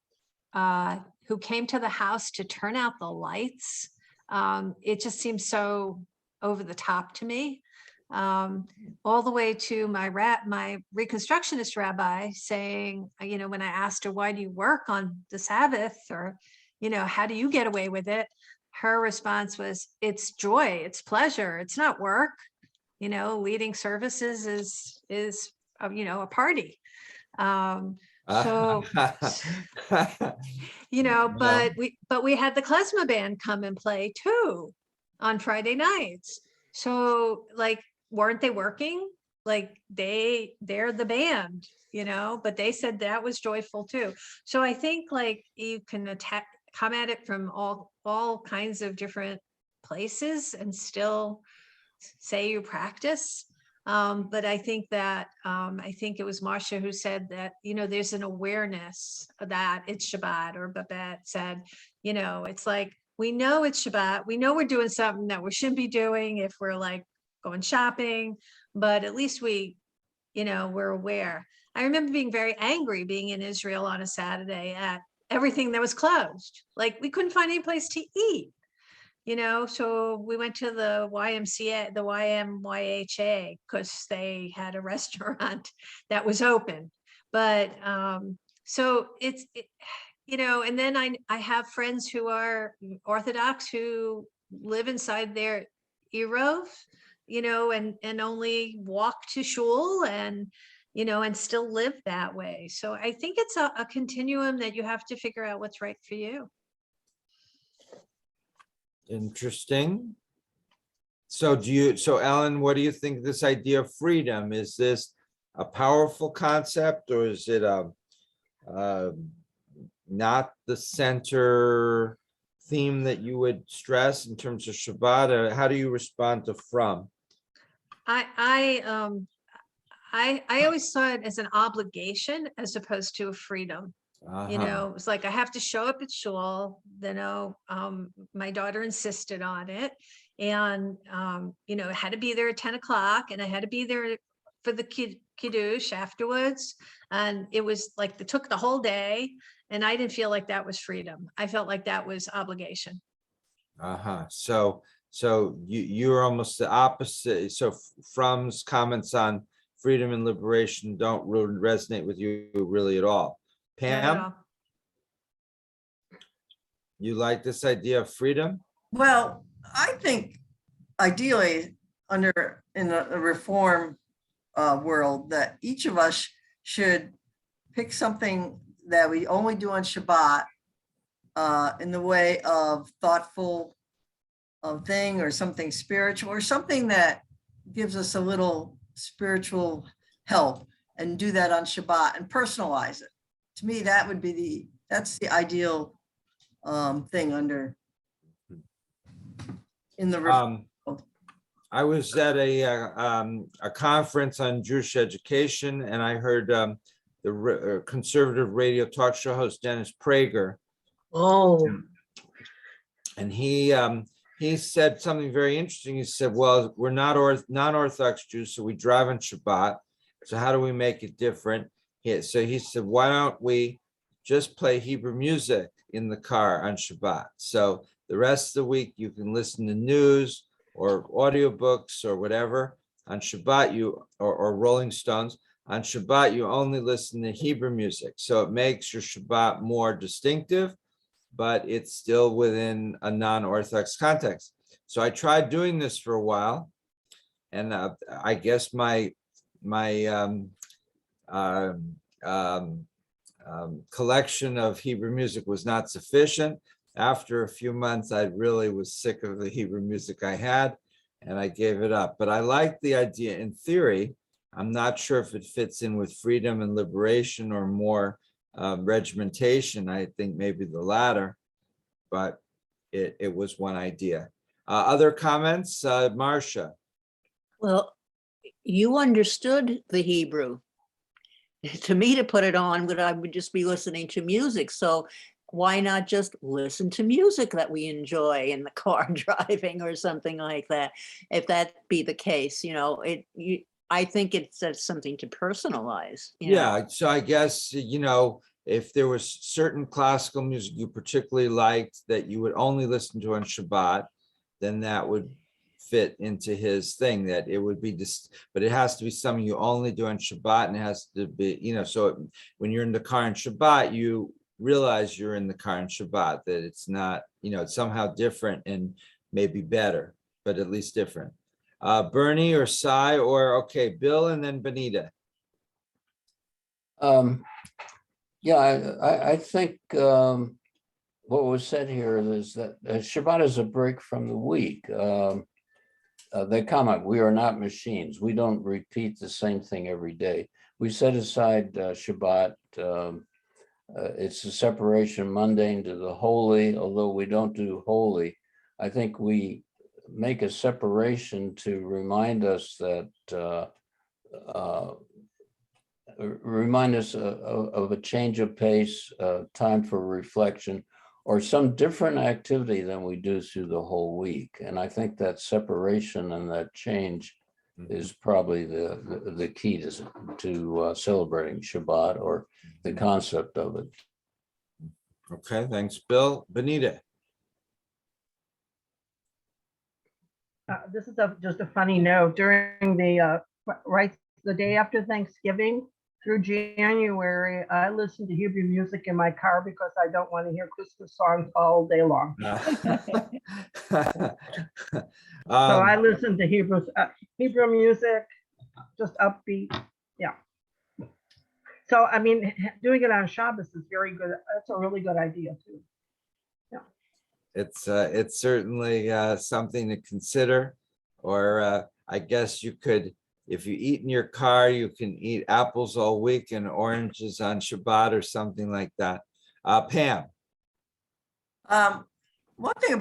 who came to the house to turn out the lights. It just seems so over the top to me. All the way to my Reconstructionist rabbi saying, when I asked her, why do you work on the Sabbath, or, how do you get away with it? Her response was, it's joy, it's pleasure, it's not work. Leading services is a party. But we had the klezmer band come and play too on Friday nights. So weren't they working? They're the band, but they said that was joyful too. So I think you can come at it from all kinds of different places and still say you practice. But I think that I think it was Marcia who said that, there's an awareness that it's Shabbat, or Babette said, it's we know it's Shabbat. We know we're doing something that we shouldn't be doing if we're going shopping, but at least we're aware. I remember being very angry being in Israel on a Saturday at everything that was closed. We couldn't find any place to eat, so we went to the YMCA, the YMYHA, because they had a restaurant that was open. But so and then I have friends who are Orthodox who live inside their Erov, and only walk to shul and still live that way. So I think it's a continuum that you have to figure out what's right for you. Interesting. So Ellen, what do you think of this idea of freedom? Is this a powerful concept, or is it not the center theme that you would stress in terms of Shabbat? Or how do you respond to Fromm? I always saw it as an obligation as opposed to a freedom. It's I have to show up at shul. My daughter insisted on it, and I had to be there at 10 o'clock, and I had to be there for the kiddush afterwards. And it was it took the whole day, and I didn't feel like that was freedom. I felt like that was obligation. So you're almost the opposite. So Fromm's comments on freedom and liberation don't really resonate with you really at all. Pam, you like this idea of freedom? Well, I think ideally in a reform world that each of us should pick something that we only do on Shabbat in the way of thoughtful thing, or something spiritual, or something that gives us a little spiritual help, and do that on Shabbat and personalize it. To me, that would be that's the ideal thing in the I was at a conference on Jewish education, and I heard the conservative radio talk show host, Dennis Prager. Oh, And he said something very interesting. He said, well, we're not non-Orthodox Jews, so we drive on Shabbat. So how do we make it different? So he said, why don't we just play Hebrew music in the car on Shabbat? So the rest of the week you can listen to news or audiobooks or whatever. On Shabbat, or Rolling Stones. On Shabbat, you only listen to Hebrew music. So it makes your Shabbat more distinctive, but it's still within a non-Orthodox context. So I tried doing this for a while, and I guess my collection of Hebrew music was not sufficient. After a few months, I really was sick of the Hebrew music I had, and I gave it up. But I like the idea in theory. I'm not sure if it fits in with freedom and liberation or more regimentation. I think maybe the latter, but it was one idea. Other comments, Marcia? Well, you understood the Hebrew. To me, to put it on, I would just be listening to music. So why not just listen to music that we enjoy in the car driving or something like that? If that be the case, I think it's something to personalize. Yeah, so I guess, if there was certain classical music you particularly liked that you would only listen to on Shabbat, then that would fit into his thing, that it would be just, but it has to be something you only do on Shabbat, and it has to be, so when you're in the car on Shabbat, you realize you're in the car on Shabbat, that it's not, it's somehow different and maybe better, but at least different. Bernie or Cy, or okay, Bill and then Benita. Yeah, I think what was said here is that Shabbat is a break from the week. They comment, we are not machines. We don't repeat the same thing every day. We set aside Shabbat. It's a separation mundane to the holy, although we don't do holy. I think we make a separation to remind us that of a change of pace, time for reflection, or some different activity than we do through the whole week. And I think that separation and that change is probably the key to celebrating Shabbat, or the concept of it. Okay, thanks, Bill. Benita. This is just a funny note. During the day after Thanksgiving through January, I listen to Hebrew music in my car because I don't want to hear Christmas songs all day long. So I listen to Hebrew music, just upbeat. Yeah. So, I mean, doing it on Shabbos is very good. That's a really good idea too. It's certainly something to consider, or I guess you could, if you eat in your car, you can eat apples all week and oranges on Shabbat or something like that. Pam. One thing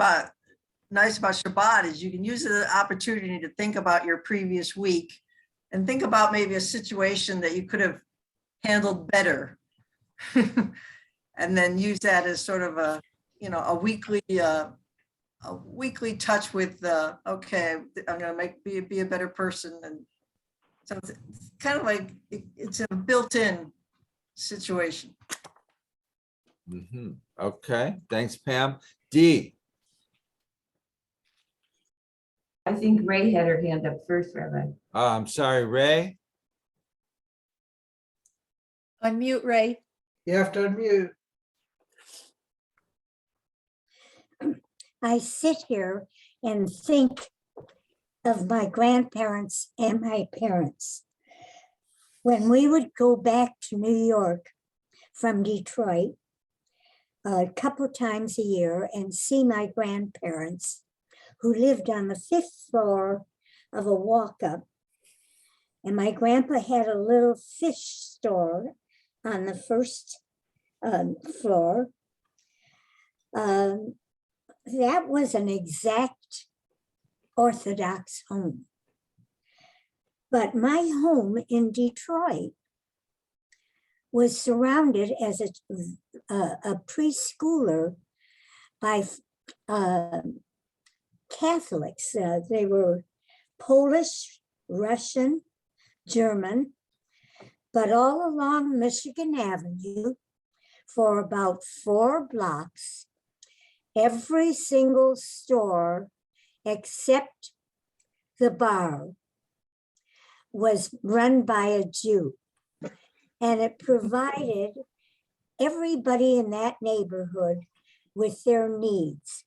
nice about Shabbat is you can use the opportunity to think about your previous week and think about maybe a situation that you could have handled better, and then use that as sort of a weekly touch with okay, I'm gonna be a better person. And so it's kind of like it's a built-in situation. Okay, thanks, Pam. Dee. I think Ray had her hand up first, Rabbi. Oh, I'm sorry, Ray. Unmute, Ray. You have to unmute. I sit here and think of my grandparents and my parents. When we would go back to New York from Detroit a couple times a year and see my grandparents, who lived on the 5th floor of a walk-up. And my grandpa had a little fish store on the 1st floor. That was an exact Orthodox home. But my home in Detroit was surrounded as a preschooler by Catholics. They were Polish, Russian, German, but all along Michigan Avenue for about 4 blocks, every single store except the bar was run by a Jew. And it provided everybody in that neighborhood with their needs.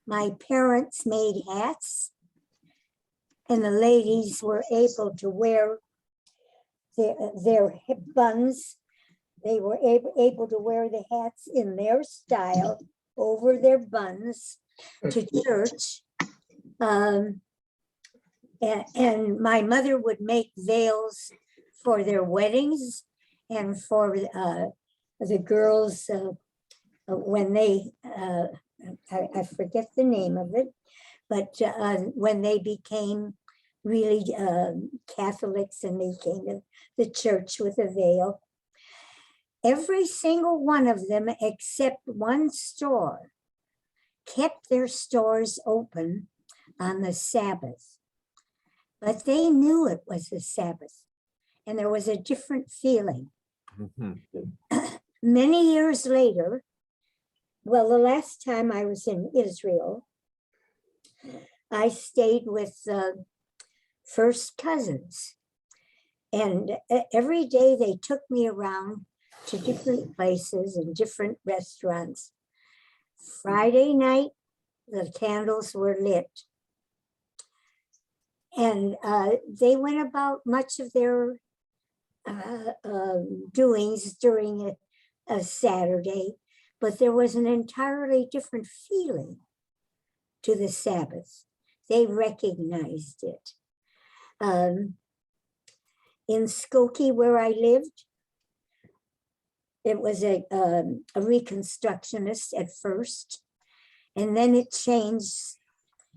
My parents made hats, and the ladies were able to wear their buns. They were able to wear the hats in their style over their buns to church. And my mother would make veils for their weddings and for the girls when they, I forget the name of it, but when they became really Catholics and they came to the church with a veil. Every single one of them, except one store, kept their stores open on the Sabbath. But they knew it was the Sabbath, and there was a different feeling. Many years later, well, the last time I was in Israel, I stayed with first cousins. And every day they took me around to different places and different restaurants. Friday night, the candles were lit. And they went about much of their doings during a Saturday, but there was an entirely different feeling to the Sabbath. They recognized it. In Skokie, where I lived, it was a Reconstructionist at first, and then it changed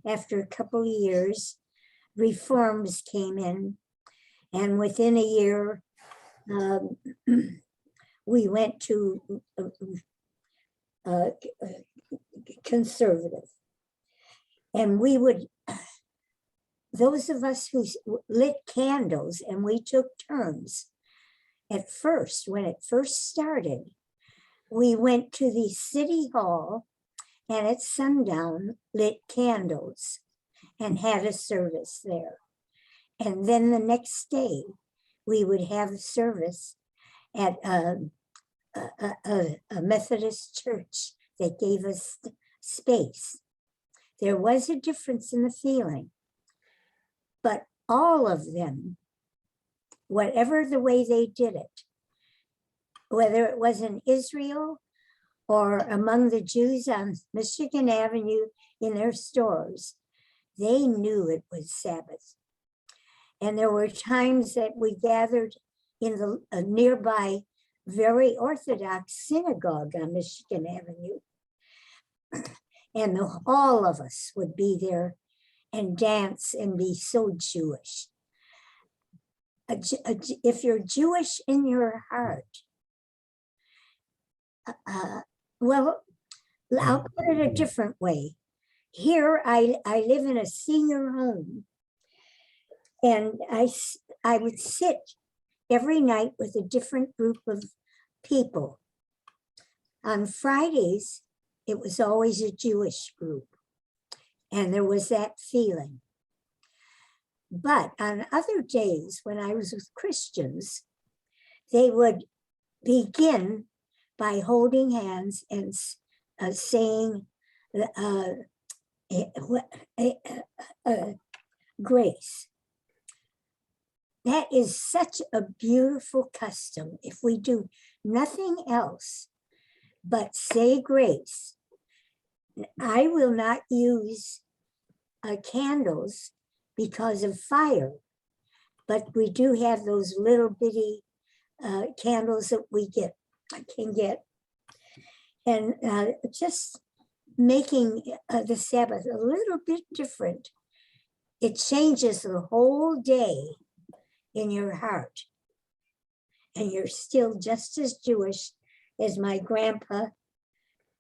after a couple of years. Reforms came in, and within a year, we went to conservative. And we would, those of us who lit candles, and we took turns. At first, when it first started, we went to the city hall and at sundown lit candles and had a service there. And then the next day, we would have a service at a Methodist church that gave us space. There was a difference in the feeling, but all of them, whatever the way they did it, whether it was in Israel or among the Jews on Michigan Avenue in their stores, they knew it was Sabbath. And there were times that we gathered in the nearby very Orthodox synagogue on Michigan Avenue. And all of us would be there and dance and be so Jewish. If you're Jewish in your heart, well, I'll put it a different way. Here, I live in a senior home, and I would sit every night with a different group of people. On Fridays, it was always a Jewish group, and there was that feeling. But on other days, when I was with Christians, they would begin by holding hands and saying grace. That is such a beautiful custom. If we do nothing else but say grace, I will not use candles because of fire, but we do have those little bitty candles that we can get. And just making the Sabbath a little bit different, it changes the whole day in your heart. and you're still just as Jewish as my grandpa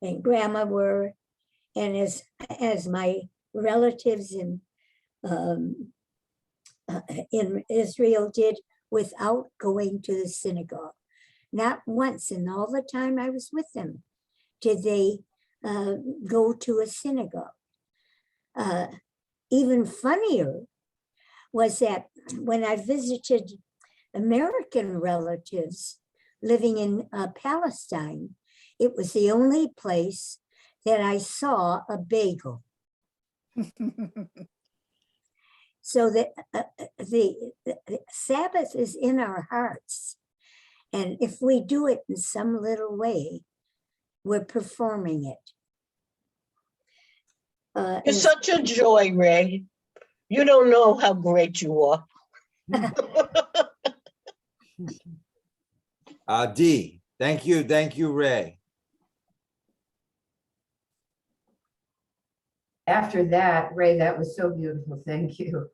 and grandma were, and as my relatives in Israel did, without going to the synagogue. Not once in all the time I was with them did they go to a synagogue. Even funnier was that when I visited American relatives living in Palestine, it was the only place that I saw a bagel. So that the Sabbath is in our hearts. And if we do it in some little way, we're performing it. It's such a joy, Ray. You don't know how great you are. D, thank you, Ray. After that, Ray, that was so beautiful. Thank you.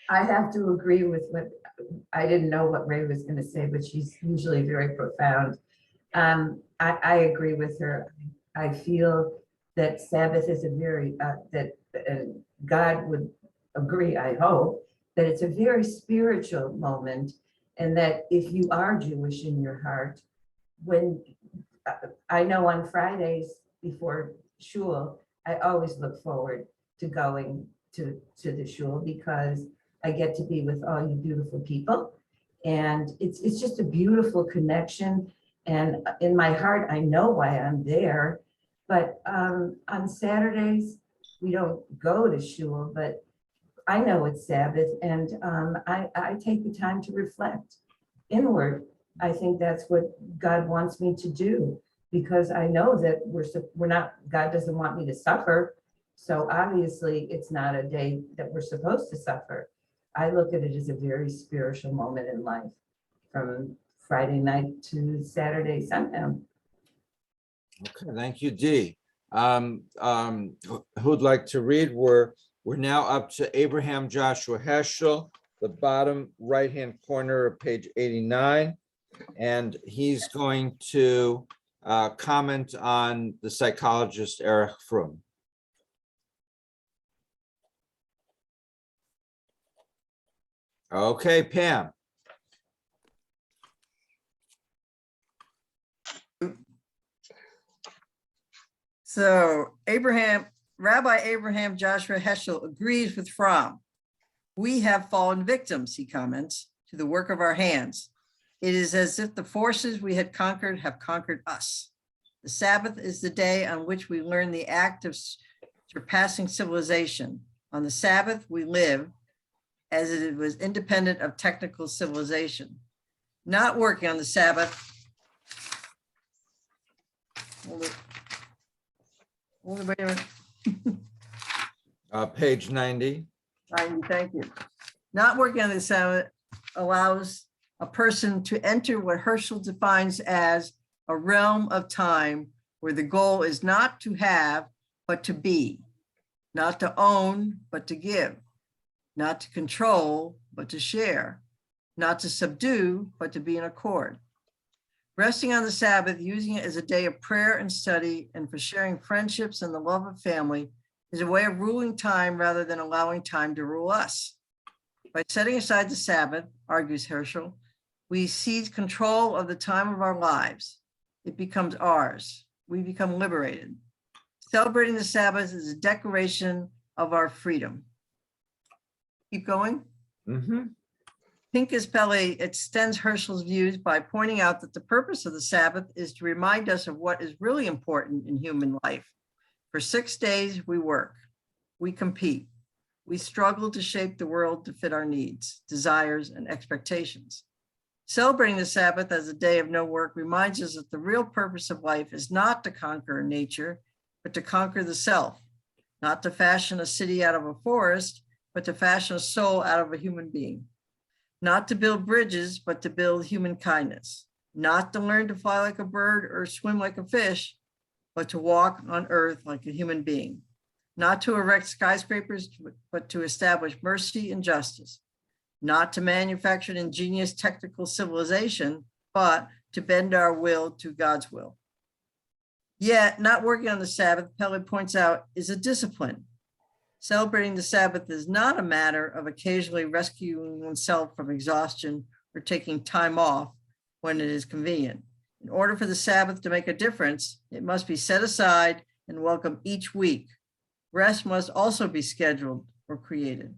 I have to agree with what, I didn't know what Ray was going to say, but she's usually very profound. I agree with her. I feel that Sabbath is a very, that God would agree, I hope, that it's a very spiritual moment, and that if you are Jewish in your heart, when I know on Fridays before shul, I always look forward to going to the shul because I get to be with all you beautiful people. And it's just a beautiful connection. And in my heart, I know why I'm there. But on Saturdays, we don't go to shul, but I know it's Sabbath, and I take the time to reflect inward. I think that's what God wants me to do, because I know that we're not, God doesn't want me to suffer. So obviously it's not a day that we're supposed to suffer. I look at it as a very spiritual moment in life, from Friday night to Saturday sundown. Okay, thank you, D. Who'd like to read? We're now up to Abraham Joshua Heschel, the bottom right-hand corner of page 89. And he's going to comment on the psychologist Erich Fromm. Okay, Pam. So Rabbi Abraham Joshua Heschel agrees with Fromm. We have fallen victims, he comments, to the work of our hands. It is as if the forces we had conquered have conquered us. The Sabbath is the day on which we learn the act of surpassing civilization. On the Sabbath, we live as it was independent of technical civilization. Not working on the Sabbath. Wait a minute. Page 90. Thank you. Not working on the Sabbath allows a person to enter what Herschel defines as a realm of time where the goal is not to have, but to be, not to own, but to give, not to control, but to share, not to subdue, but to be in accord. Resting on the Sabbath, using it as a day of prayer and study and for sharing friendships and the love of family is a way of ruling time rather than allowing time to rule us. By setting aside the Sabbath, argues Herschel, we seize control of the time of our lives. It becomes ours. We become liberated. Celebrating the Sabbath is a declaration of our freedom. Keep going. Mm-hmm. Pinchas Pele extends Herschel's views by pointing out that the purpose of the Sabbath is to remind us of what is really important in human life. For 6 days, we work, we compete, we struggle to shape the world to fit our needs, desires, and expectations. Celebrating the Sabbath as a day of no work reminds us that the real purpose of life is not to conquer nature, but to conquer the self, not to fashion a city out of a forest, but to fashion a soul out of a human being. Not to build bridges, but to build human kindness. Not to learn to fly like a bird or swim like a fish, but to walk on earth like a human being. Not to erect skyscrapers, but to establish mercy and justice. not to manufacture an ingenious technical civilization, but to bend our will to God's will. Yet, not working on the Sabbath, Pele points out, is a discipline. Celebrating the Sabbath is not a matter of occasionally rescuing oneself from exhaustion or taking time off when it is convenient. In order for the Sabbath to make a difference, it must be set aside and welcome each week. Rest must also be scheduled or created.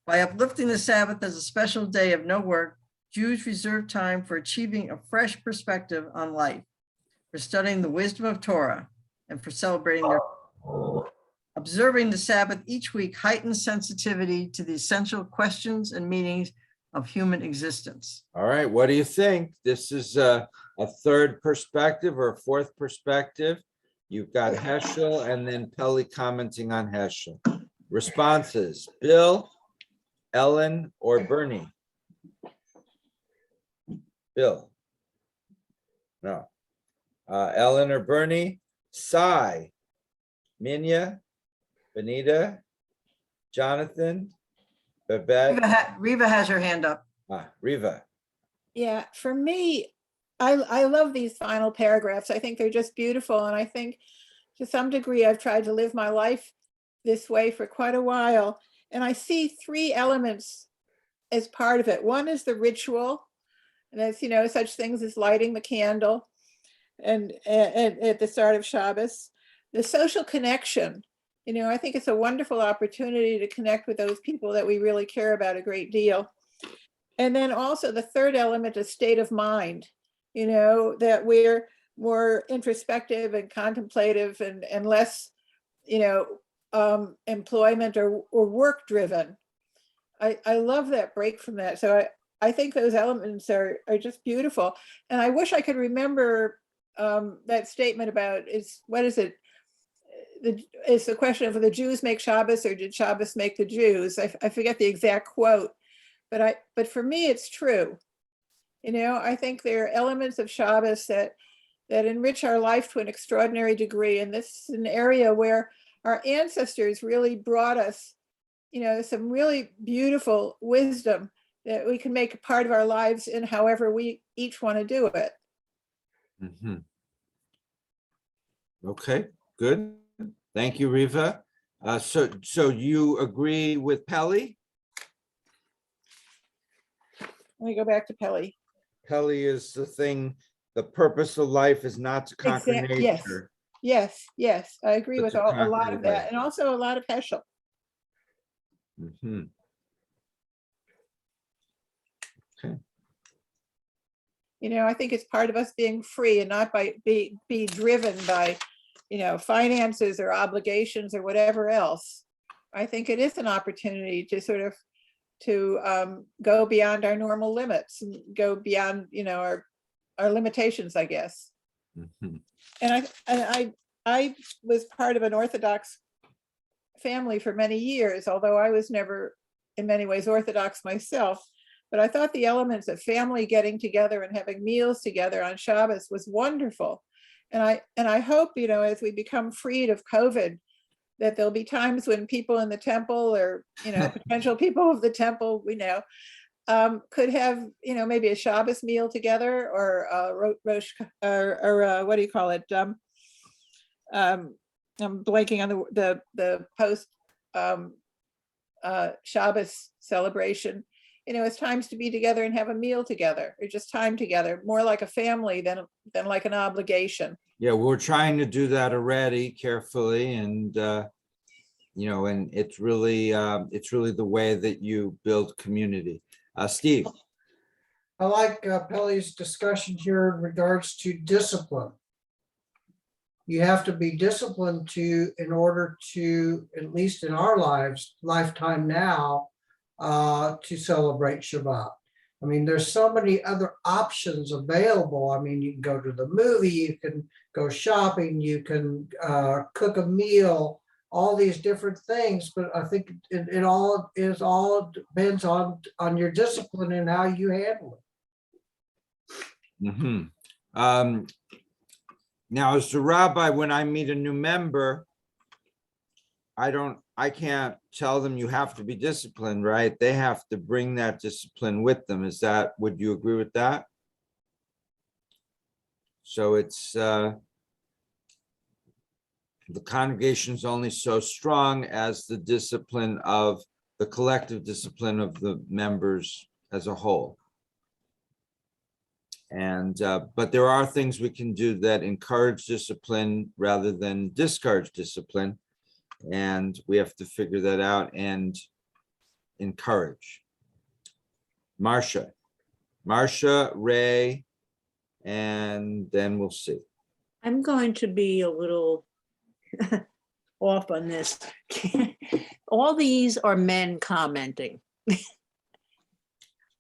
By uplifting the Sabbath as a special day of no work, Jews reserve time for achieving a fresh perspective on life, for studying the wisdom of Torah, and for celebrating their. Observing the Sabbath each week heightens sensitivity to the essential questions and meanings of human existence. All right, what do you think? This is a third perspective or a fourth perspective. You've got Heschel and then Pele commenting on Heschel. Responses, Bill, Ellen, or Bernie? Bill? No. Ellen or Bernie? Sai, Minya, Benita, Jonathan, Babette. Riva has her hand up. Riva. Yeah, for me, I love these final paragraphs. I think they're just beautiful. And I think to some degree, I've tried to live my life this way for quite a while. And I see three elements as part of it. One is the ritual, and that's, you know, such things as lighting the candle and at the start of Shabbos. The social connection, you know, I think it's a wonderful opportunity to connect with those people that we really care about a great deal. And then also the third element is state of mind, you know, that we're more introspective and contemplative and less, you know, employment or work driven. I love that break from that. So I think those elements are just beautiful. And I wish I could remember that statement about what is it? It's the question of the Jews make Shabbos or did Shabbos make the Jews? I forget the exact quote, but for me, it's true. You know, I think there are elements of Shabbos that enrich our life to an extraordinary degree. And this is an area where our ancestors really brought us, you know, some really beautiful wisdom that we can make a part of our lives in however we each want to do it. Mm-hmm. Okay, good. Thank you, Riva. So you agree with Pele? Let me go back to Pele. Pele is the thing, the purpose of life is not to conquer nature. Yes, I agree But with to a conquer lot of the that, way. and also a lot of Heschel. Mm-hmm. Okay. You know, I think it's part of us being free and not be driven by, you know, finances or obligations or whatever else. I think it is an opportunity to sort of go beyond our normal limits and go beyond, you know, our limitations, I guess. Mm-hmm. And I was part of an Orthodox family for many years, although I was never in many ways Orthodox myself. But I thought the elements of family getting together and having meals together on Shabbos was wonderful. And I hope, you know, as we become freed of COVID, that there'll be times when people in the temple or, you know, potential people of the temple, we know, could have, you know, maybe a Shabbos meal together or Rosh, or what do you call it? I'm blanking on the post Shabbos celebration. You know, it's times to be together and have a meal together, or just time together, more like a family than like an obligation. Yeah, we're trying to do that already carefully, and you know, and it's really the way that you build community. Steve. I like Pele's discussion here in regards to discipline. You have to be disciplined in order to, at least in our lifetime now, to celebrate Shabbat. I mean, there's so many other options available. I mean, you can go to the movie, you can go shopping, you can cook a meal, all these different things. But I think it all depends on your discipline and how you handle it. Mm-hmm. Now, as the rabbi, when I meet a new member, I don't I can't tell them you have to be disciplined, right? They have to bring that discipline with them. Would you agree with that? So it's, the congregation is only so strong as the discipline of the collective discipline of the members as a whole. And, but there are things we can do that encourage discipline rather than discourage discipline. And we have to figure that out and encourage. Marcia, Ray, and then we'll see. I'm going to be a little off on this. All these are men commenting.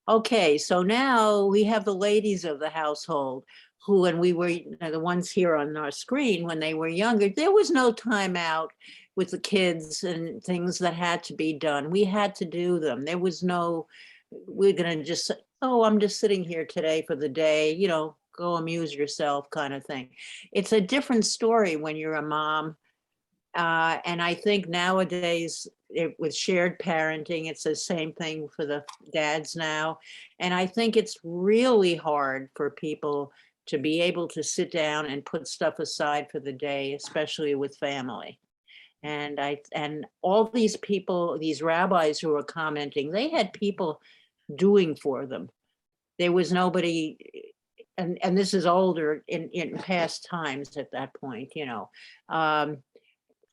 Okay, so now we have the ladies of the household who, when we were the ones here on our screen, when they were younger, there was no time out with the kids and things that had to be done. We had to do them. There was no, we're gonna just, oh, I'm just sitting here today for the day, you know, go amuse yourself kind of thing. It's a different story when you're a mom. And I think nowadays with shared parenting, it's the same thing for the dads now. And I think it's really hard for people to be able to sit down and put stuff aside for the day, especially with family. And all these people, these rabbis who were commenting, they had people doing for them. There was nobody, and this is older in past times at that point, you know.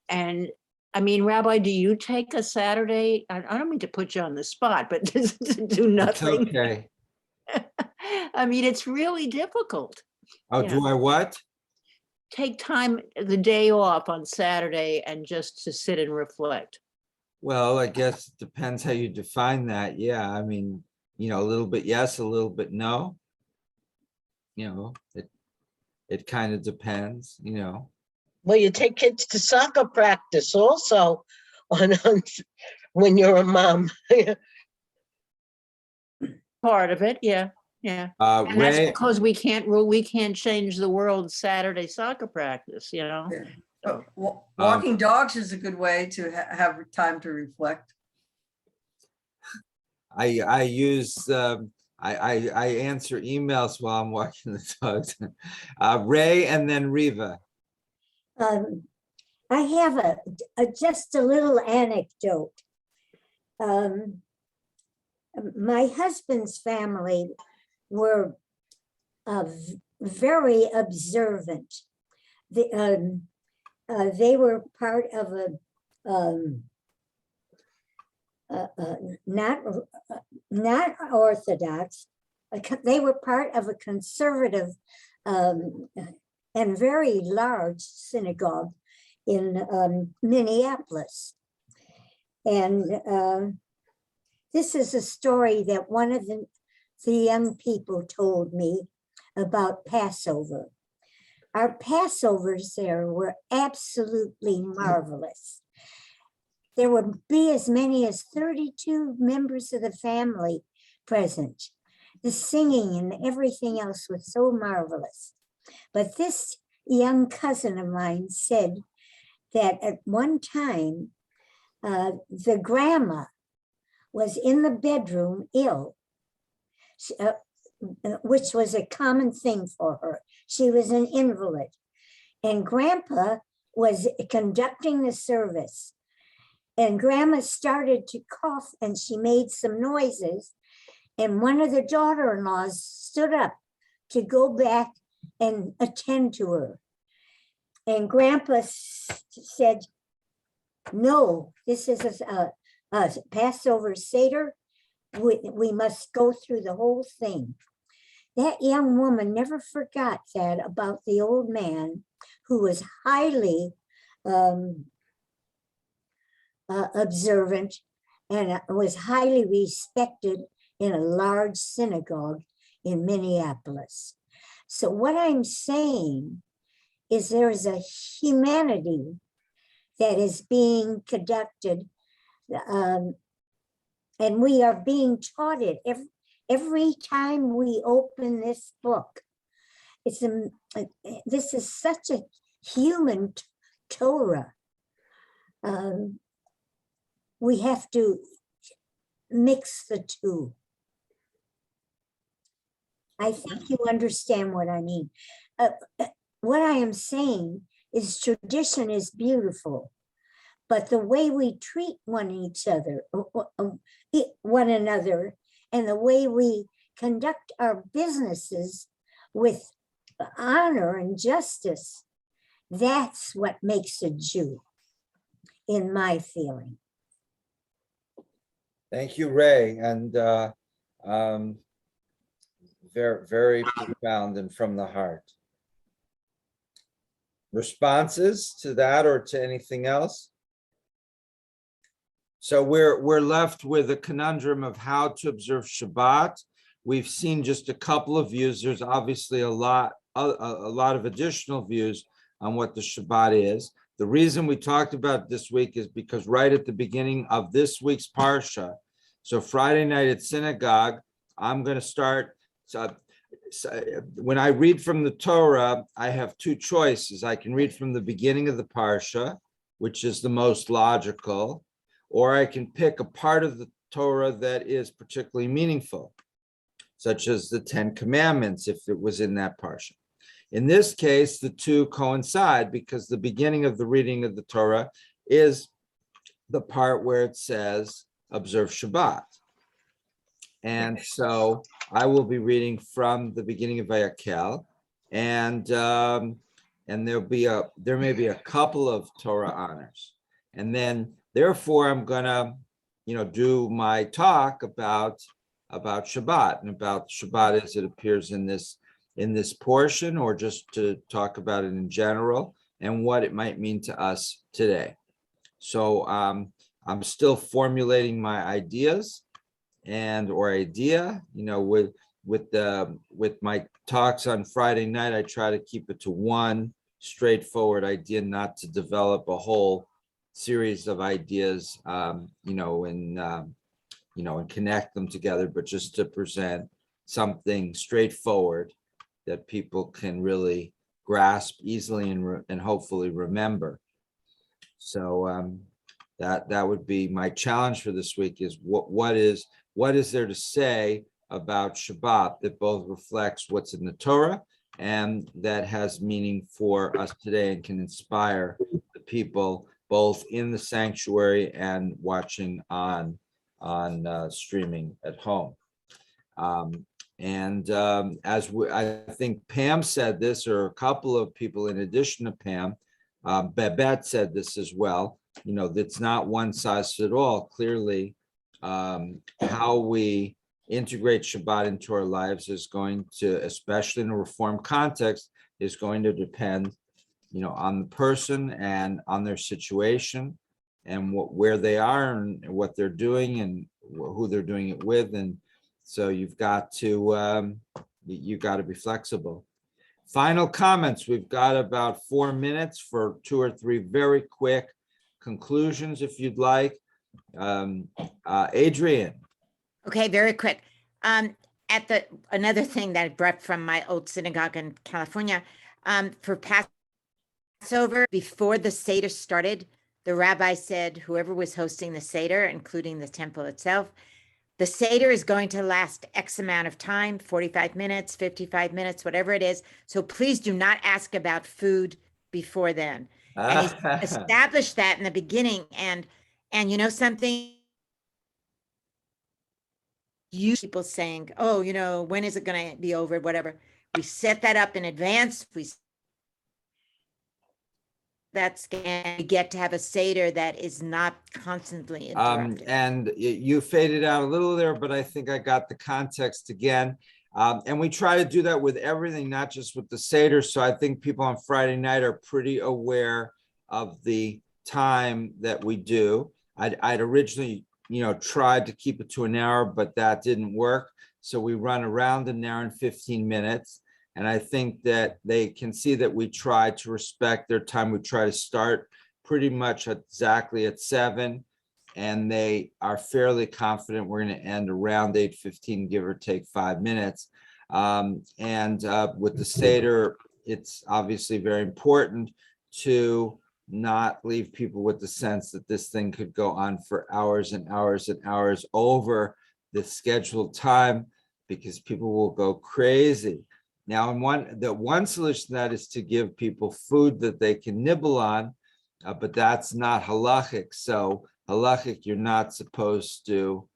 And I mean, Rabbi, do you take a Saturday? I don't mean to put you on the spot, but to do nothing. It's okay. I mean, it's really difficult. Oh, Yeah. do I what? Take time, the day off on Saturday and just to sit and reflect. Well, I guess it depends how you define that. Yeah, I mean, you know, a little bit yes, a little bit no. You know, it kind of depends, you know. Well, you take kids to soccer practice also on when you're a mom. Part of it, yeah, yeah. And that's Ray, because we can't change the world Saturday soccer practice, you know. So, walking dogs is a good way to have time to reflect. I use I answer emails while I'm walking the dogs. Ray and then Riva. I have just a little anecdote. My husband's family were very observant. They were part of not Orthodox. They were part of a conservative and very large synagogue in Minneapolis. And this is a story that one of the young people told me about Passover. Our Passovers there were absolutely marvelous. There would be as many as 32 members of the family present. The singing and everything else was so marvelous. But this young cousin of mine said that at one time, the grandma was in the bedroom ill, which was a common thing for her. She was an invalid. And grandpa was conducting the service. And grandma started to cough and she made some noises. And one of the daughter-in-laws stood up to go back and attend to her. And grandpa said, no, this is a Passover Seder. We must go through the whole thing. That young woman never forgot that about the old man who was highly observant and was highly respected in a large synagogue in Minneapolis. So what I'm saying is there is a humanity that is being conducted, and we are being taught it every time we open this book. This is such a human Torah. we have to mix the two. I think you understand what I mean. What I am saying is tradition is beautiful, but the way we treat one another, and the way we conduct our businesses with honor and justice, that's what makes a Jew, in my feeling. Thank you, Ray, and very, very profound and from the heart. Responses to that or to anything else? So we're left with a conundrum of how to observe Shabbat. We've seen just a couple of views. There's obviously a lot of additional views on what the Shabbat is. The reason we talked about this week is because right at the beginning of this week's Parsha, so Friday night at synagogue, I'm going to start. So when I read from the Torah, I have two choices. I can read from the beginning of the Parsha, which is the most logical, or I can pick a part of the Torah that is particularly meaningful, such as the 10 Commandments, if it was in that Parsha. In this case, the two coincide because the beginning of the reading of the Torah is the part where it says, observe Shabbat. And so I will be reading from the beginning of Vayakhel, and there may be a couple of Torah honors. And then therefore I'm gonna, do my talk about Shabbat and about Shabbat as it appears in this portion, or just to talk about it in general and what it might mean to us today. So I'm still formulating my ideas with my talks on Friday night. I try to keep it to one straightforward idea, not to develop a whole series of ideas, and connect them together, but just to present something straightforward that people can really grasp easily and hopefully remember. So that would be my challenge for this week, is what is there to say about Shabbat that both reflects what's in the Torah and that has meaning for us today and can inspire the people both in the sanctuary and watching on streaming at home. I think Pam said this, or a couple of people in addition to Pam, Babette said this as well, that's not one size fits all. Clearly, how we integrate Shabbat into our lives is going to, especially in a Reform context, is going to depend, on the person and on their situation and where they are and what they're doing and who they're doing it with. And so you've got to be flexible. Final comments. We've got about 4 minutes for 2 or 3 very quick conclusions, if you'd like. Adrian. Okay, very quick. Another thing that I brought from my old synagogue in California, for Passover, before the Seder started, the rabbi said, whoever was hosting the Seder, including the temple itself, the Seder is going to last X amount of time, 45 minutes, 55 minutes, whatever it is. So please do not ask about food before then. And he established that in the beginning. And something, people saying, oh, when is it going to be over, whatever. We set that up in advance. We get to have a Seder that is not constantly interrupted. And you faded out a little there, but I think I got the context again. And we try to do that with everything, not just with the Seder. So I think people on Friday night are pretty aware of the time that we do. I'd originally, tried to keep it to an hour, but that didn't work. So we run around an hour and 15 minutes. And I think that they can see that we try to respect their time. We try to start pretty much exactly at 7, and they are fairly confident we're going to end around 8:15, give or take 5 minutes. With the Seder, it's obviously very important to not leave people with the sense that this thing could go on for hours and hours and hours over the scheduled time, because people will go crazy. Now, one solution to that is to give people food that they can nibble on, but that's not halachic. So halachic, you're not supposed to,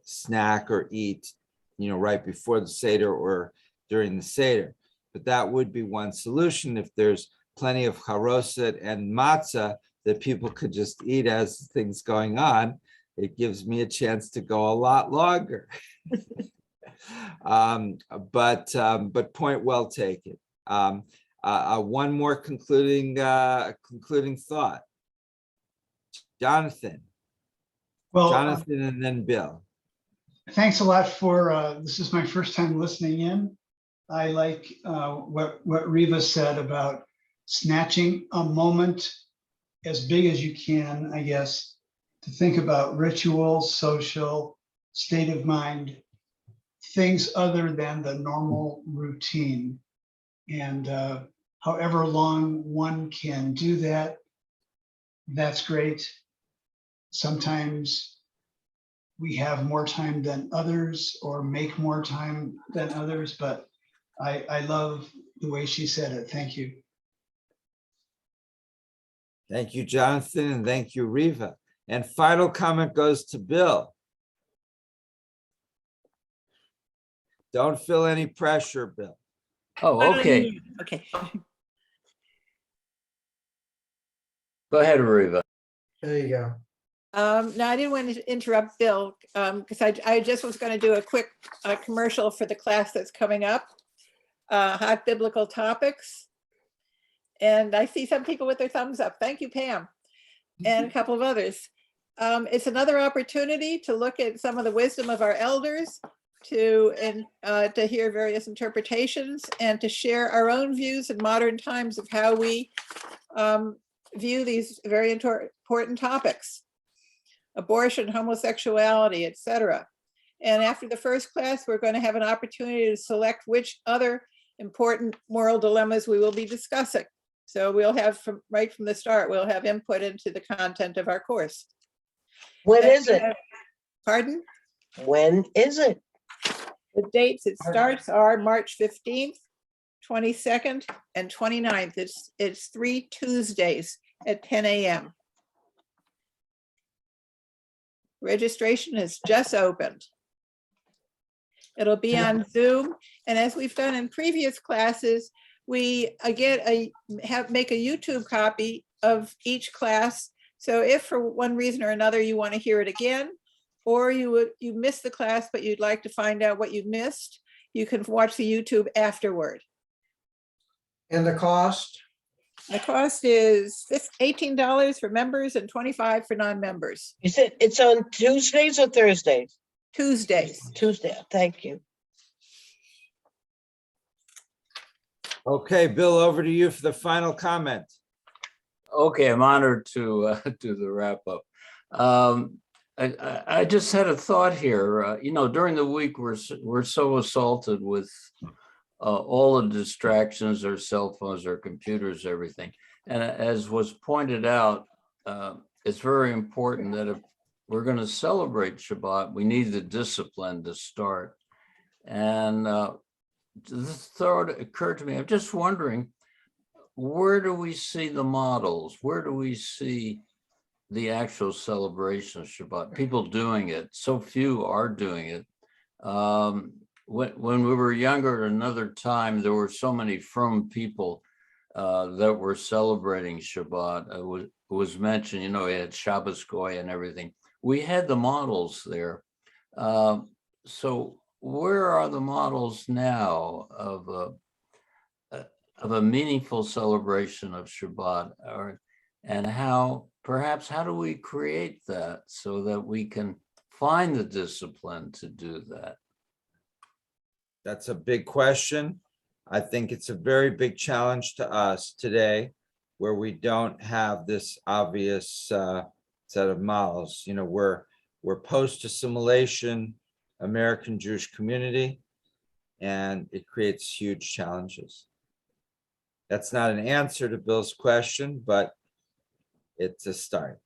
snack or eat, right before the Seder or during the Seder. But that would be one solution if there's plenty of charoset and matzah that people could just eat as things going on. It gives me a chance to go a lot longer. But point well taken. One more concluding thought. Jonathan. Well, Jonathan and then Bill. Thanks a lot for, this is my first time listening in. I like what Riva said about snatching a moment as big as you can, I guess, to think about ritual, social, state of mind, things other than the normal routine. And however long one can do that, that's great. Sometimes we have more time than others or make more time than others, but I love the way she said it. Thank you. Thank you, Jonathan, and thank you, Riva. And final comment goes to Bill. Don't feel any pressure, Bill. Oh, okay. Okay. Go ahead, Riva. There you go. No, I didn't want to interrupt Bill because I just was going to do a quick commercial for the class that's coming up, Hot Biblical Topics. And I see some people with their thumbs up. Thank you, Pam, and a couple of others. It's another opportunity to look at some of the wisdom of our elders, to hear various interpretations, and to share our own views in modern times of how we view these very important topics: abortion, homosexuality, etc. And after the first class, we're going to have an opportunity to select which other important moral dilemmas we will be discussing. So we'll have right from the start, we'll have input into the content of our course. When is it? Pardon? When is it? The dates it starts are March 15th, 22nd, and 29th. It's 3 Tuesdays at 10 a.m. Registration has just opened. It'll be on Zoom, and as we've done in previous classes, we make a YouTube copy of each class. So if for one reason or another you want to hear it again, or you missed the class but you'd like to find out what you missed, you can watch the YouTube afterward. And the cost? The cost is $18 for members and $25 for non-members. You said it's on Tuesdays or Thursdays? Tuesdays. Tuesday, thank you. Okay, Bill, over to you for the final comment. Okay, I'm honored to do the wrap up. I just had a thought here. During the week, we're so assaulted with all the distractions, our cell phones, our computers, everything. And as was pointed out, it's very important that if we're going to celebrate Shabbat, we need the discipline to start. And this thought occurred to me. I'm just wondering, where do we see the models? Where do we see the actual celebration of Shabbat? People doing it. So few are doing it. When we were younger at another time, there were so many frum people that were celebrating Shabbat. It was mentioned, we had Shabbos Goy and everything. We had the models there. So where are the models now of a meaningful celebration of Shabbat? And how do we create that so that we can find the discipline to do that? That's a big question. I think it's a very big challenge to us today, where we don't have this obvious set of models. We're post-assimilation American Jewish community, and it creates huge challenges. That's not an answer to Bill's question, but it to start.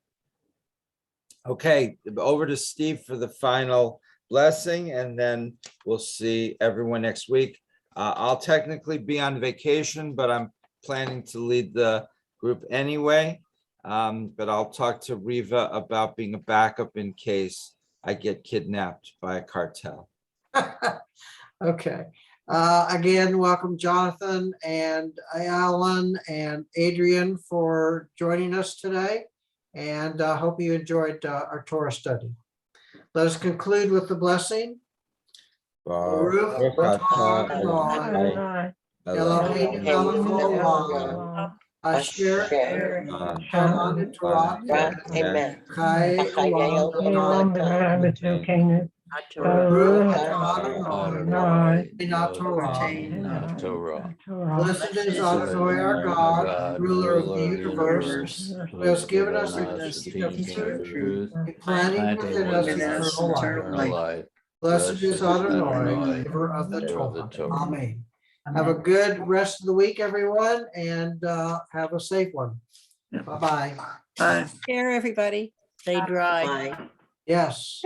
Okay, over to Steve for the final blessing, and then we'll see everyone next week. I'll technically be on vacation, but I'm planning to lead the group anyway. But I'll talk to Riva about being a backup in case I get kidnapped by a cartel. Okay. Again, welcome Jonathan and Alan and Adrian for joining us today. And I hope you enjoyed our Torah study. Let us conclude with the blessing. Baruch atah Adonai, Eloheinu melech haolam, asher natan Torah Amen. chai olam Olam v'na'amet elkeinu. Baruch Baruch atah Adonai, Adonai Torah. Torah. Blessed is Adonai our God, ruler of the universe, who has given us the seed of truth, implanting within us eternal life. Blessed is Adonai, giver of the Torah. Amen. Have a good rest of the week, everyone, and have a safe one. Bye-bye. Bye. Care, everybody. Stay dry. Yes.